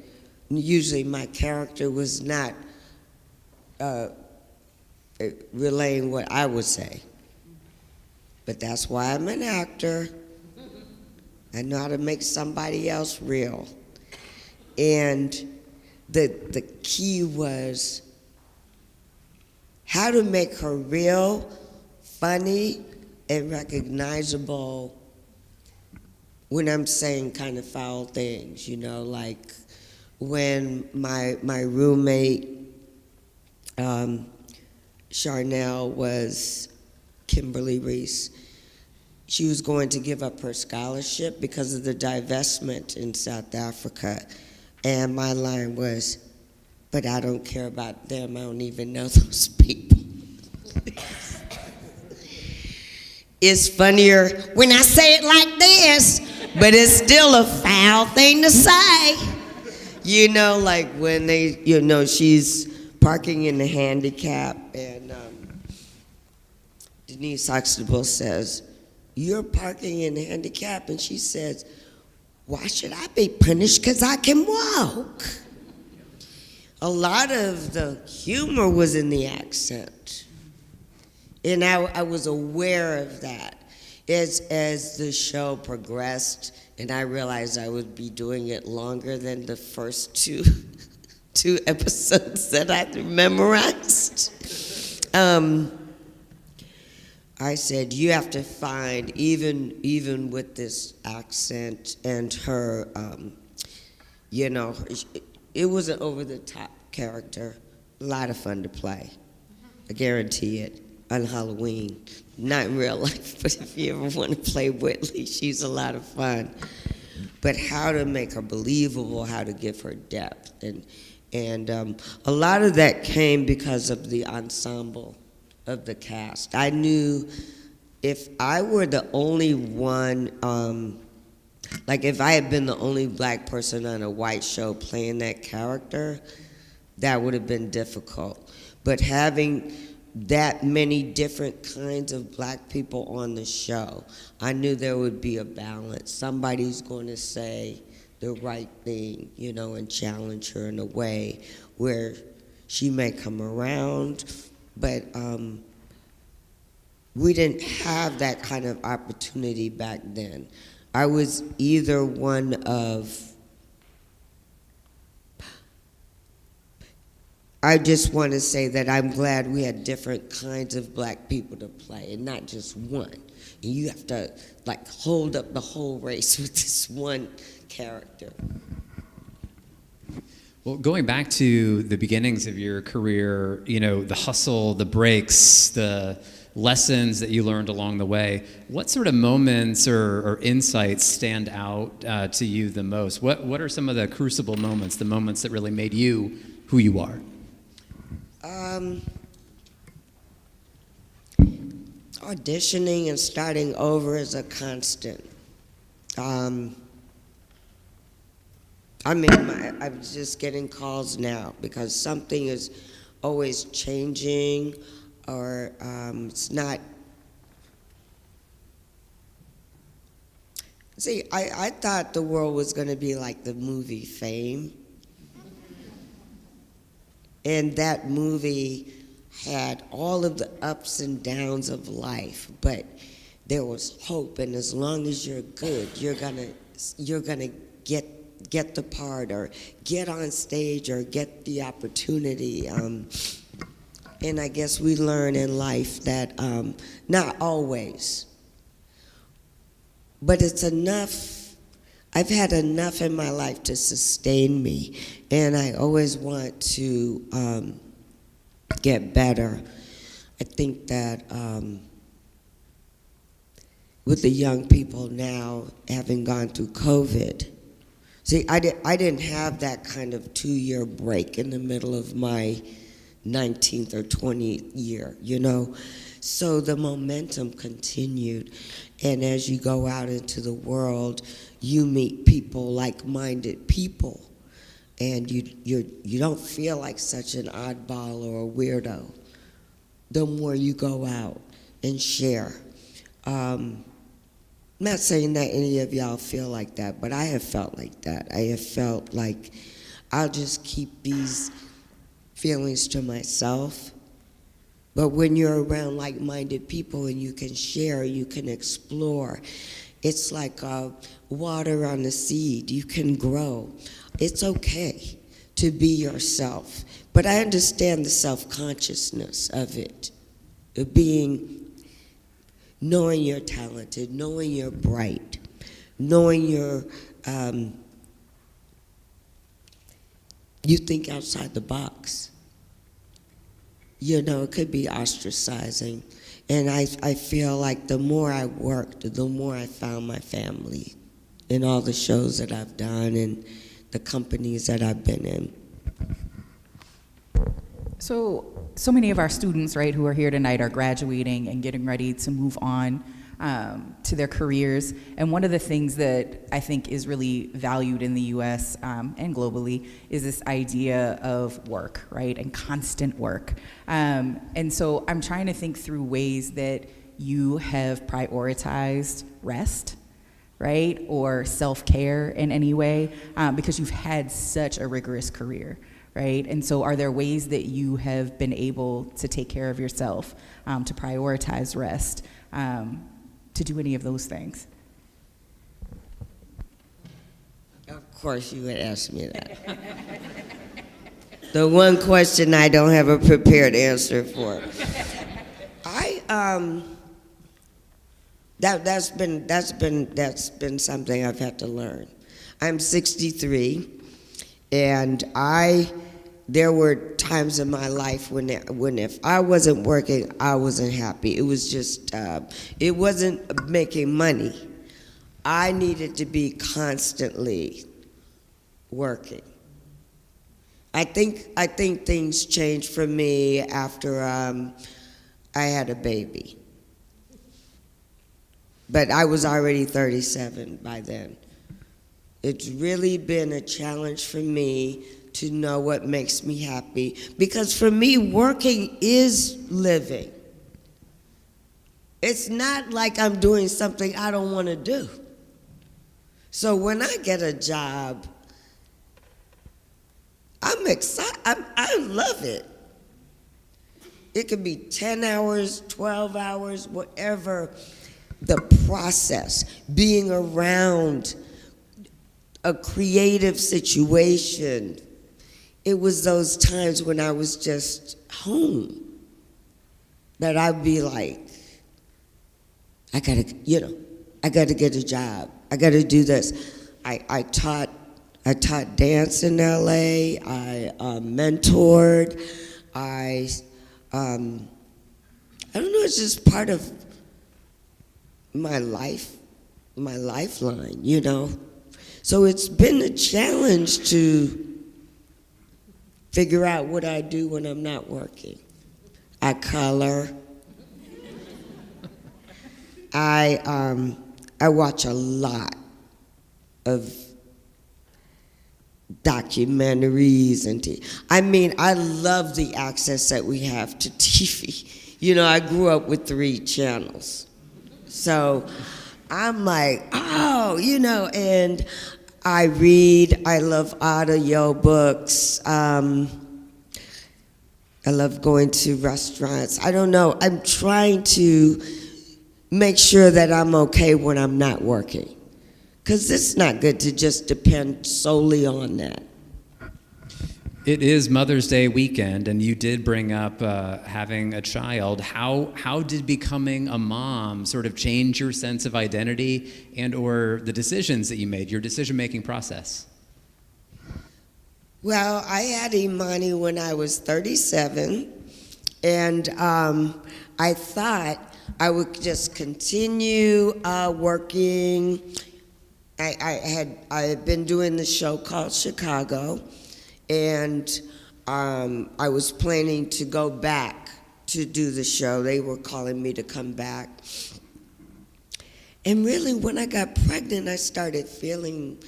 usually my character was not relaying what I would say. But that's why I'm an actor. I know how to make somebody else real. And the key was how to make her real, funny, and recognizable when I'm saying kind of foul things, you know, like when my roommate, Charnel, was Kimberly Reese. She was going to give up her scholarship because of the divestment in South Africa. And my line was, but I don't care about them, I don't even know those people. It's funnier when I say it like this, but it's still a foul thing to say. You know, like when they, you know, she's parking in the handicap and Denise Huxtable says, you're parking in the handicap, and she says, why should I be punished because I can walk? A lot of the humor was in the accent. And I was aware of that. As the show progressed, and I realized I would be doing it longer than the first two episodes that I memorized. I said, you have to find, even with this accent and her, you know, it was an over-the-top character, a lot of fun to play. I guarantee it. On Halloween, not in real life, but if you ever want to play Whitley, she's a lot of fun. But how to make her believable, how to give her depth, And a lot of that came because of the ensemble of the cast. I knew if I were the only one, like if I had been the only black person on a white show playing that character, that would have been difficult. But having that many different kinds of black people on the show, I knew there would be a balance. Somebody's going to say the right thing, you know, and challenge her in a way where she may come around, but we didn't have that kind of opportunity back then. I was either one of, I just want to say that I'm glad we had different kinds of black people to play and not just one. And you have to like hold up the whole race with this one character. Well, going back to the beginnings of your career, you know, the hustle, the breaks, the lessons that you learned along the way, what sort of moments or insights stand out to you the most? What are some of the crucible moments, the moments that really made you who you are? Auditioning and starting over is a constant. I'm just getting calls now because something is always changing, or it's not. See, I thought the world was going to be like the movie Fame. And that movie had all of the ups and downs of life, but there was hope. And as long as you're good, you're gonna get the part or get on stage or get the opportunity. And I guess we learn in life that not always, but it's enough. I've had enough in my life to sustain me, and I always want to get better. I think that with the young people now having gone through COVID, see, I didn't have that kind of 2-year break in the middle of my 19th or 20th year, you know? So the momentum continued, and as you go out into the world, you meet people, like-minded people, and you don't feel like such an oddball or a weirdo the more you go out and share. I'm not saying that any of y'all feel like that, but I have felt like that. I have felt like I'll just keep these feelings to myself. But when you're around like-minded people and you can share, you can explore, it's like water on the seed. You can grow. It's okay to be yourself. But I understand the self-consciousness of it, of knowing you're talented, knowing you're bright, knowing you think outside the box. You know, it could be ostracizing. And I feel like the more I worked, the more I found my family in all the shows that I've done and the companies that I've been in. So many of our students, right, who are here tonight are graduating and getting ready to move on to their careers. And one of the things that I think is really valued in the US and globally is this idea of work, right, and constant work. And so I'm trying to think through ways that you have prioritized rest, right, or self-care in any way, because you've had such a rigorous career. Right? And so are there ways that you have been able to take care of yourself, to prioritize rest, to do any of those things? Of course you would ask me that. The one question I don't have a prepared answer for. That's been something I've had to learn. I'm 63, and there were times in my life when if I wasn't working, I wasn't happy. It was just, it wasn't making money. I needed to be constantly working. I think things changed for me after I had a baby. But I was already 37 by then. It's really been a challenge for me to know what makes me happy, because for me, working is living. It's not like I'm doing something I don't want to do. So when I get a job, I'm excited. I love it. It could be 10 hours, 12 hours, whatever. The process, being around a creative situation, it was those times when I was just home that I'd be like, I gotta get a job. I gotta do this. I taught dance in LA. I mentored. I don't know. It's just part of my life, my lifeline. You know. So it's been a challenge to figure out what I do when I'm not working. I color. I watch a lot of documentaries and I love the access that we have to TV. You know, I grew up with 3 channels. So I'm like, oh, you know, and I read, I love audio books. I love going to restaurants. I don't know, I'm trying to make sure that I'm okay when I'm not working. Because it's not good to just depend solely on that. It is Mother's Day weekend, and you did bring up having a child. How did becoming a mom sort of change your sense of identity and or the decisions that you made, your decision-making process? Well, I had Imani when I was 37, and I thought I would just continue working. I had been doing the show called Chicago, and I was planning to go back to do the show. They were calling me to come back. And really, when I got pregnant, I started feeling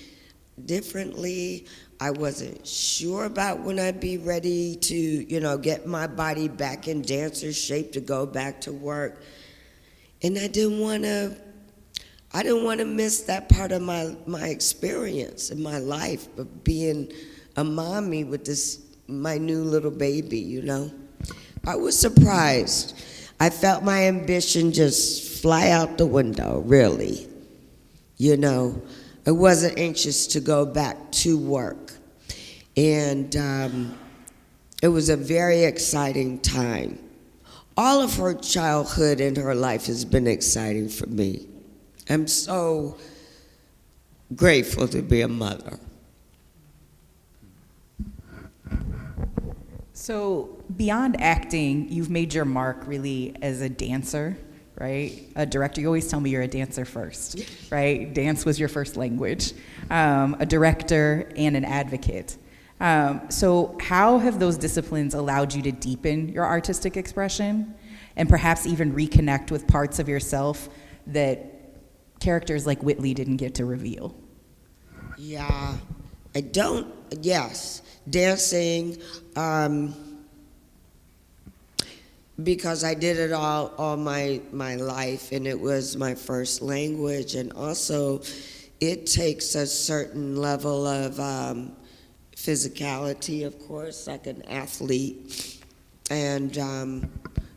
differently. I wasn't sure about when I'd be ready to, you know, get my body back in dancer shape to go back to work. And I didn't want to miss that part of my experience in my life of being a mommy with my new little baby, you know. I was surprised. I felt my ambition just fly out the window, really. You know, I wasn't anxious to go back to work. And it was a very exciting time. All of her childhood and her life has been exciting for me. I'm so grateful to be a mother. So beyond acting, you've made your mark really as a dancer, right? A director. You always tell me you're a dancer first, right? Dance was your first language. A director and an advocate. So how have those disciplines allowed you to deepen your artistic expression and perhaps even reconnect with parts of yourself that characters like Whitley didn't get to reveal? Yeah, yes, dancing, because I did it all my life, and it was my first language, and also it takes a certain level of physicality, of course, like an athlete, and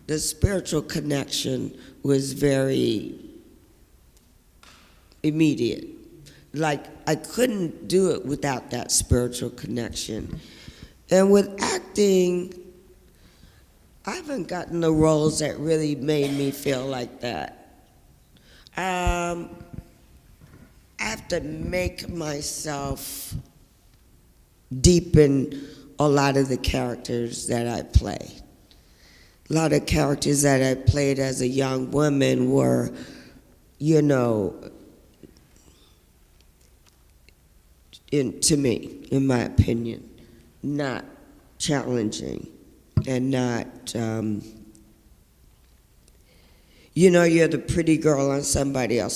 the spiritual connection was very immediate. Like, I couldn't do it without that spiritual connection. And with acting, I haven't gotten the roles that really made me feel like that. I have to make myself deepen a lot of the characters that I play. A lot of characters that I played as a young woman were, you know, to me, in my opinion, not challenging and not, you know, you're the pretty girl on somebody's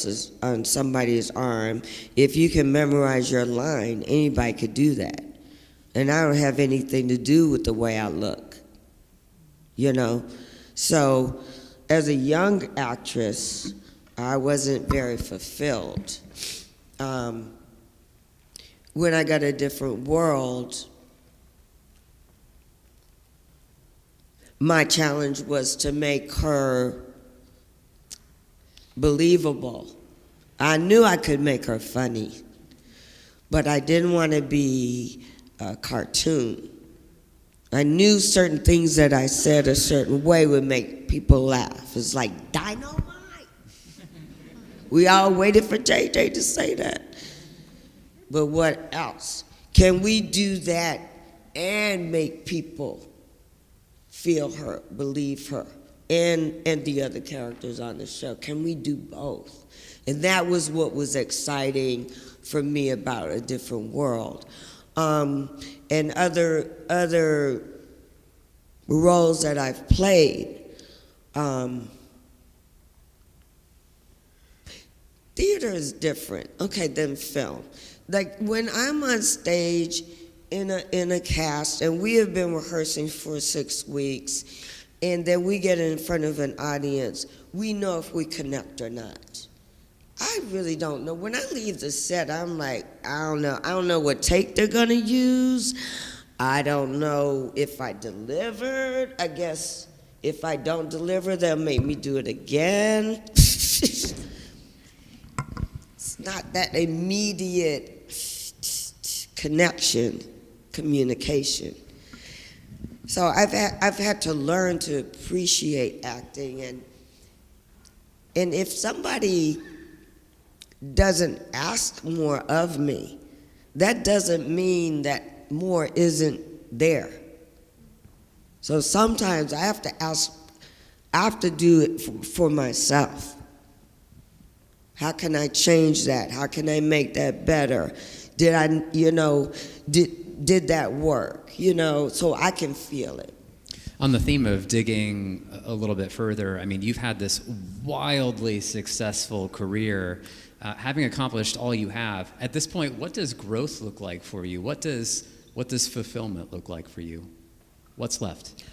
arm. If you can memorize your line, anybody could do that. And I don't have anything to do with the way I look, you know? So as a young actress, I wasn't very fulfilled. When I got A Different World, my challenge was to make her believable. I knew I could make her funny, but I didn't want to be a cartoon. I knew certain things that I said a certain way would make people laugh. It's like dynamite. We all waited for JJ to say that. But what else? Can we do that and make people feel her, believe her, and the other characters on the show? Can we do both? And that was what was exciting for me about A Different World. And other roles that I've played, theater is different, okay, than film. Like when I'm on stage in a cast, and we have been rehearsing for 6 weeks, and then we get in front of an audience, we know if we connect or not. I really don't know. When I leave the set, I'm like, I don't know. I don't know what take they're gonna use. I don't know if I delivered. I guess if I don't deliver, they'll make me do it again. It's not that immediate connection, communication. So I've had to learn to appreciate acting, and if somebody doesn't ask more of me, that doesn't mean that more isn't there. So sometimes I have to ask, I have to do it for myself. How can I change that? How can I make that better? Did I, did that work? So I can feel it. On the theme of digging a little bit further, I mean, you've had this wildly successful career. Having accomplished all you have, at this point, what does growth look like for you? What does fulfillment look like for you? What's left?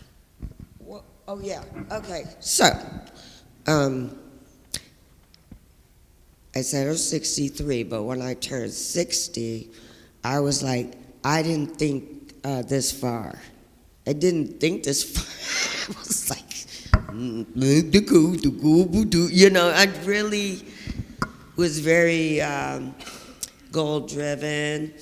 Well, oh yeah, okay. So, I said I was 63, but when I turned 60, I was like, I didn't think this far. I didn't think this far. I was like, I really was very goal-driven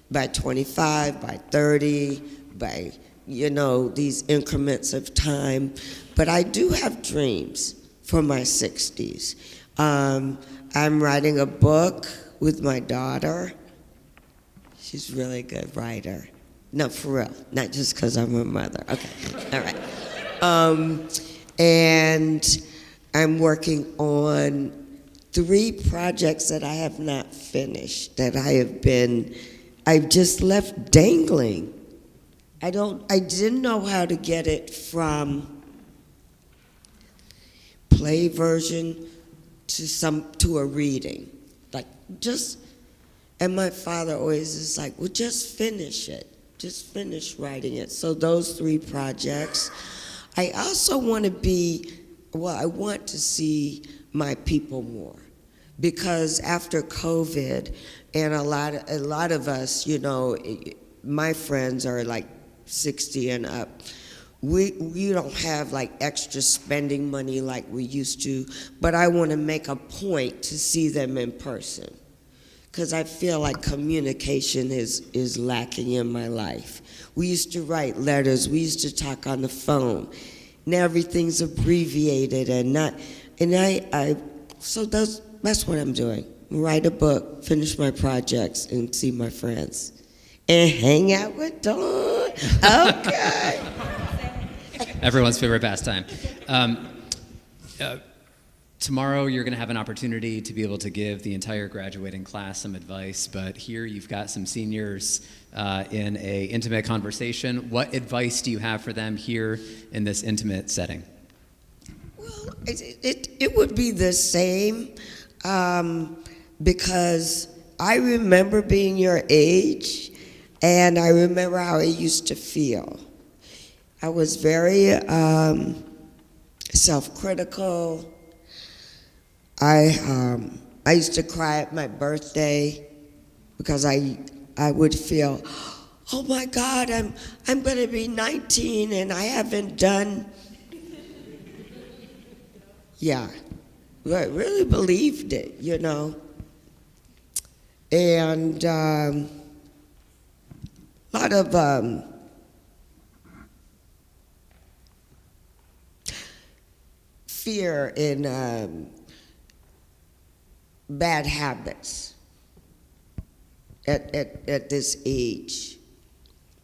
by 25, by 30, by, these increments of time. But I do have dreams for my 60s. I'm writing a book with my daughter. She's a really good writer. No, for real, not just because I'm her mother. Okay, all right. And I'm working on 3 projects that I have not finished, that I've just left dangling. I didn't know how to get it from play version to a reading. And my father always is like, well, just finish it. Just finish writing it. So those 3 projects. I also want I want to see my people more. Because after COVID, and a lot of us, my friends are like 60 and up, we don't have like extra spending money like we used to, but I want to make a point to see them in person. Because I feel like communication is lacking in my life. We used to write letters, we used to talk on the phone. Now everything's abbreviated so that's what I'm doing. Write a book, finish my projects, and see my friends. And hang out with Dawn. Okay. Everyone's favorite pastime. Tomorrow, you're going to have an opportunity to be able to give the entire graduating class some advice, but here you've got some seniors in an intimate conversation. What advice do you have for them here in this intimate setting? Well, it would be the same because I remember being your age, and I remember how I used to feel. I was very self-critical. I used to cry at my birthday because I would feel, oh my God, I'm going to be 19 and I haven't done. Yeah, I really believed it, you know. And a lot of fear in bad habits at this age.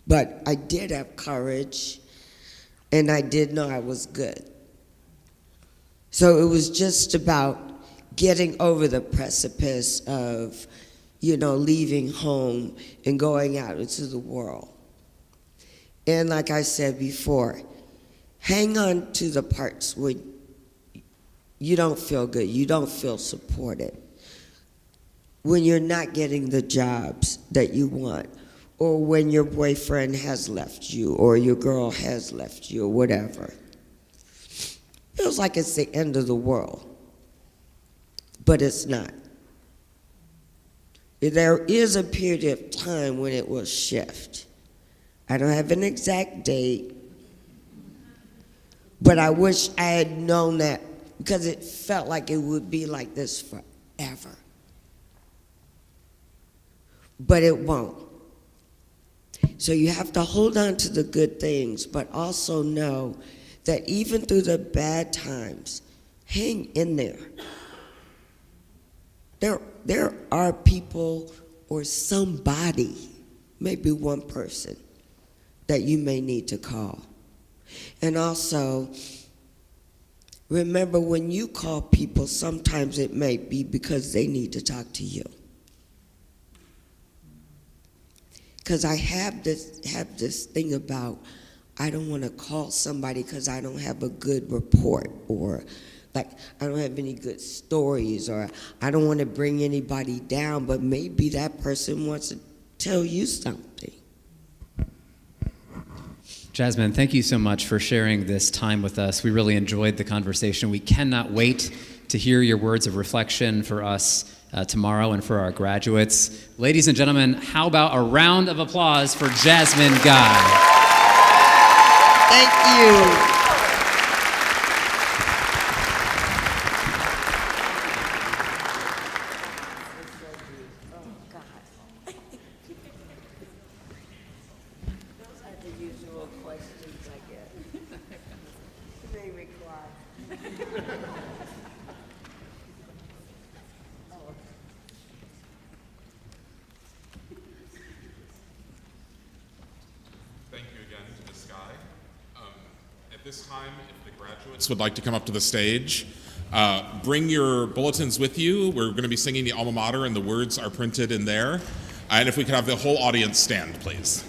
But I did have courage, and I did know I was good. So it was just about getting over the precipice of, you know, leaving home and going out into the world. And like I said before, hang on to the parts where you don't feel good, you don't feel supported. When you're not getting the jobs that you want, or when your boyfriend has left you, or your girl has left you, or whatever. Feels like it's the end of the world, but it's not. There is a period of time when it will shift. I don't have an exact date, but I wish I had known that because it felt like it would be like this forever. But it won't. So you have to hold on to the good things, but also know that even through the bad times, hang in there. There are people or somebody, maybe one person, that you may need to call. And also, remember when you call people, sometimes it may be because they need to talk to you. Because I have this thing about, I don't want to call somebody because I don't have a good report, or like I don't have any good stories, or I don't want to bring anybody down, but maybe that person wants to tell you something. Jasmine, thank you so much for sharing this time with us. We really enjoyed the conversation. We cannot wait to hear your words of reflection for us tomorrow and for our graduates. Ladies and gentlemen, how about a round of applause for Jasmine Guy? Thank you. This time, if the graduates would like to come up to the stage, bring your bulletins with you. We're going to be singing the alma mater, and the words are printed in there. And if we could have the whole audience stand, please.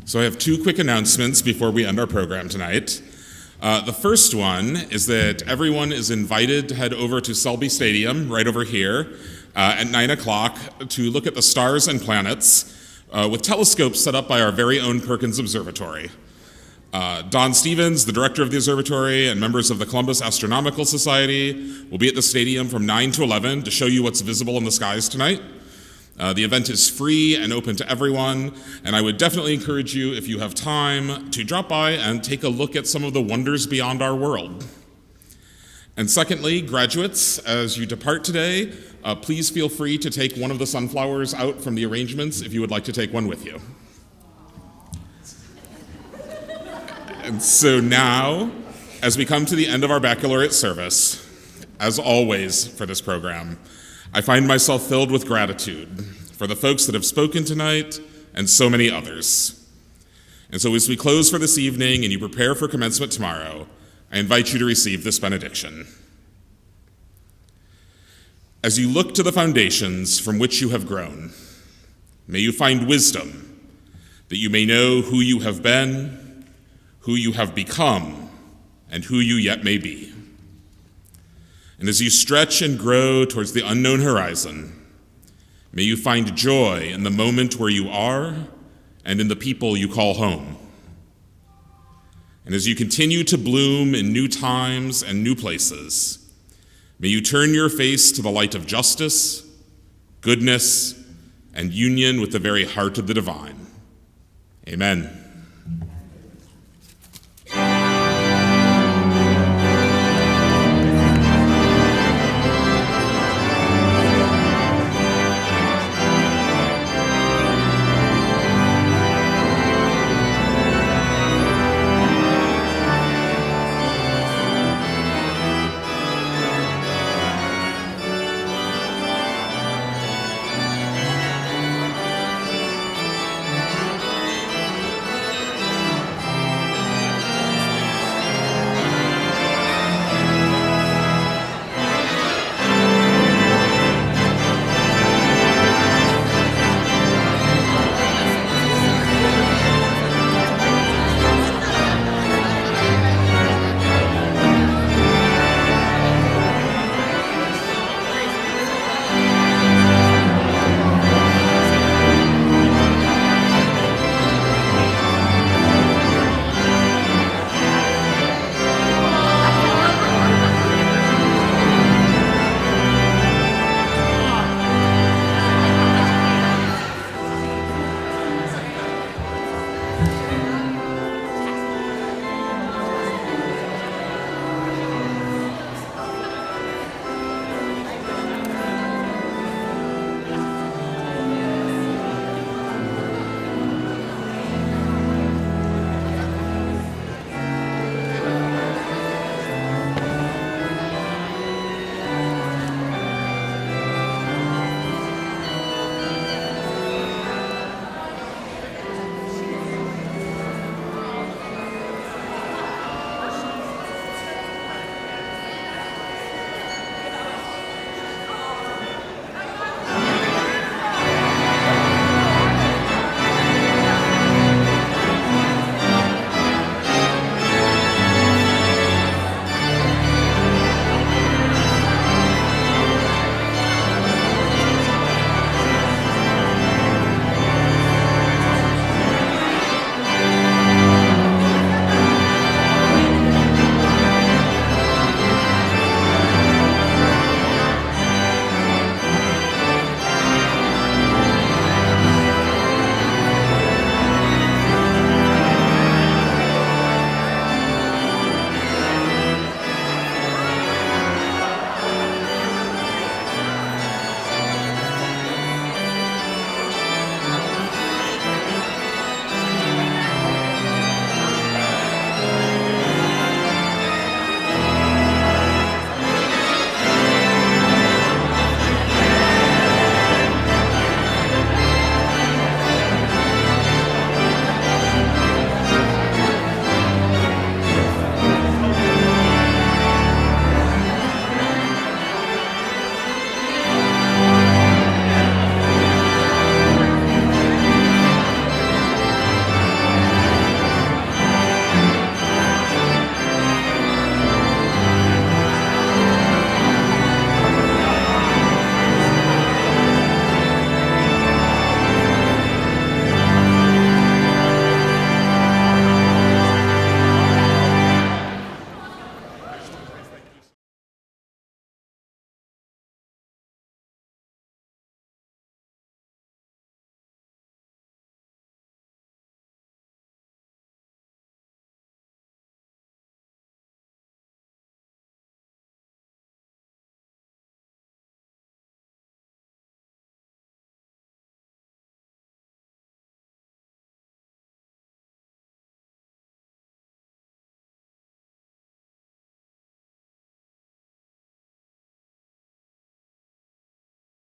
So I have two quick announcements before we end our program tonight. The first one is that everyone is invited to head over to Selby Stadium, right over here, at 9 o'clock to look at the stars and planets with telescopes set up by our very own Perkins Observatory. Don Stevens, the director of the observatory, and members of the Columbus Astronomical Society will be at the stadium from 9 to 11 to show you what's visible in the skies tonight. The event is free and open to everyone, and I would definitely encourage you, if you have time, to drop by and take a look at some of the wonders beyond our world. And secondly, graduates, as you depart today, please feel free to take one of the sunflowers out from the arrangements if you would like to take one with you. And so now, as we come to the end of our baccalaureate service, as always for this program, I find myself filled with gratitude for the folks that have spoken tonight and so many others. And so as we close for this evening and you prepare for commencement tomorrow, I invite you to receive this benediction. As you look to the foundations from which you have grown, may you find wisdom that you may know who you have been, who you have become, and who you yet may be. And as you stretch and grow towards the unknown horizon, may you find joy in the moment where you are and in the people you call home. And as you continue to bloom in new times and new places, may you turn your face to the light of justice, goodness, and union with the very heart of the divine. Amen.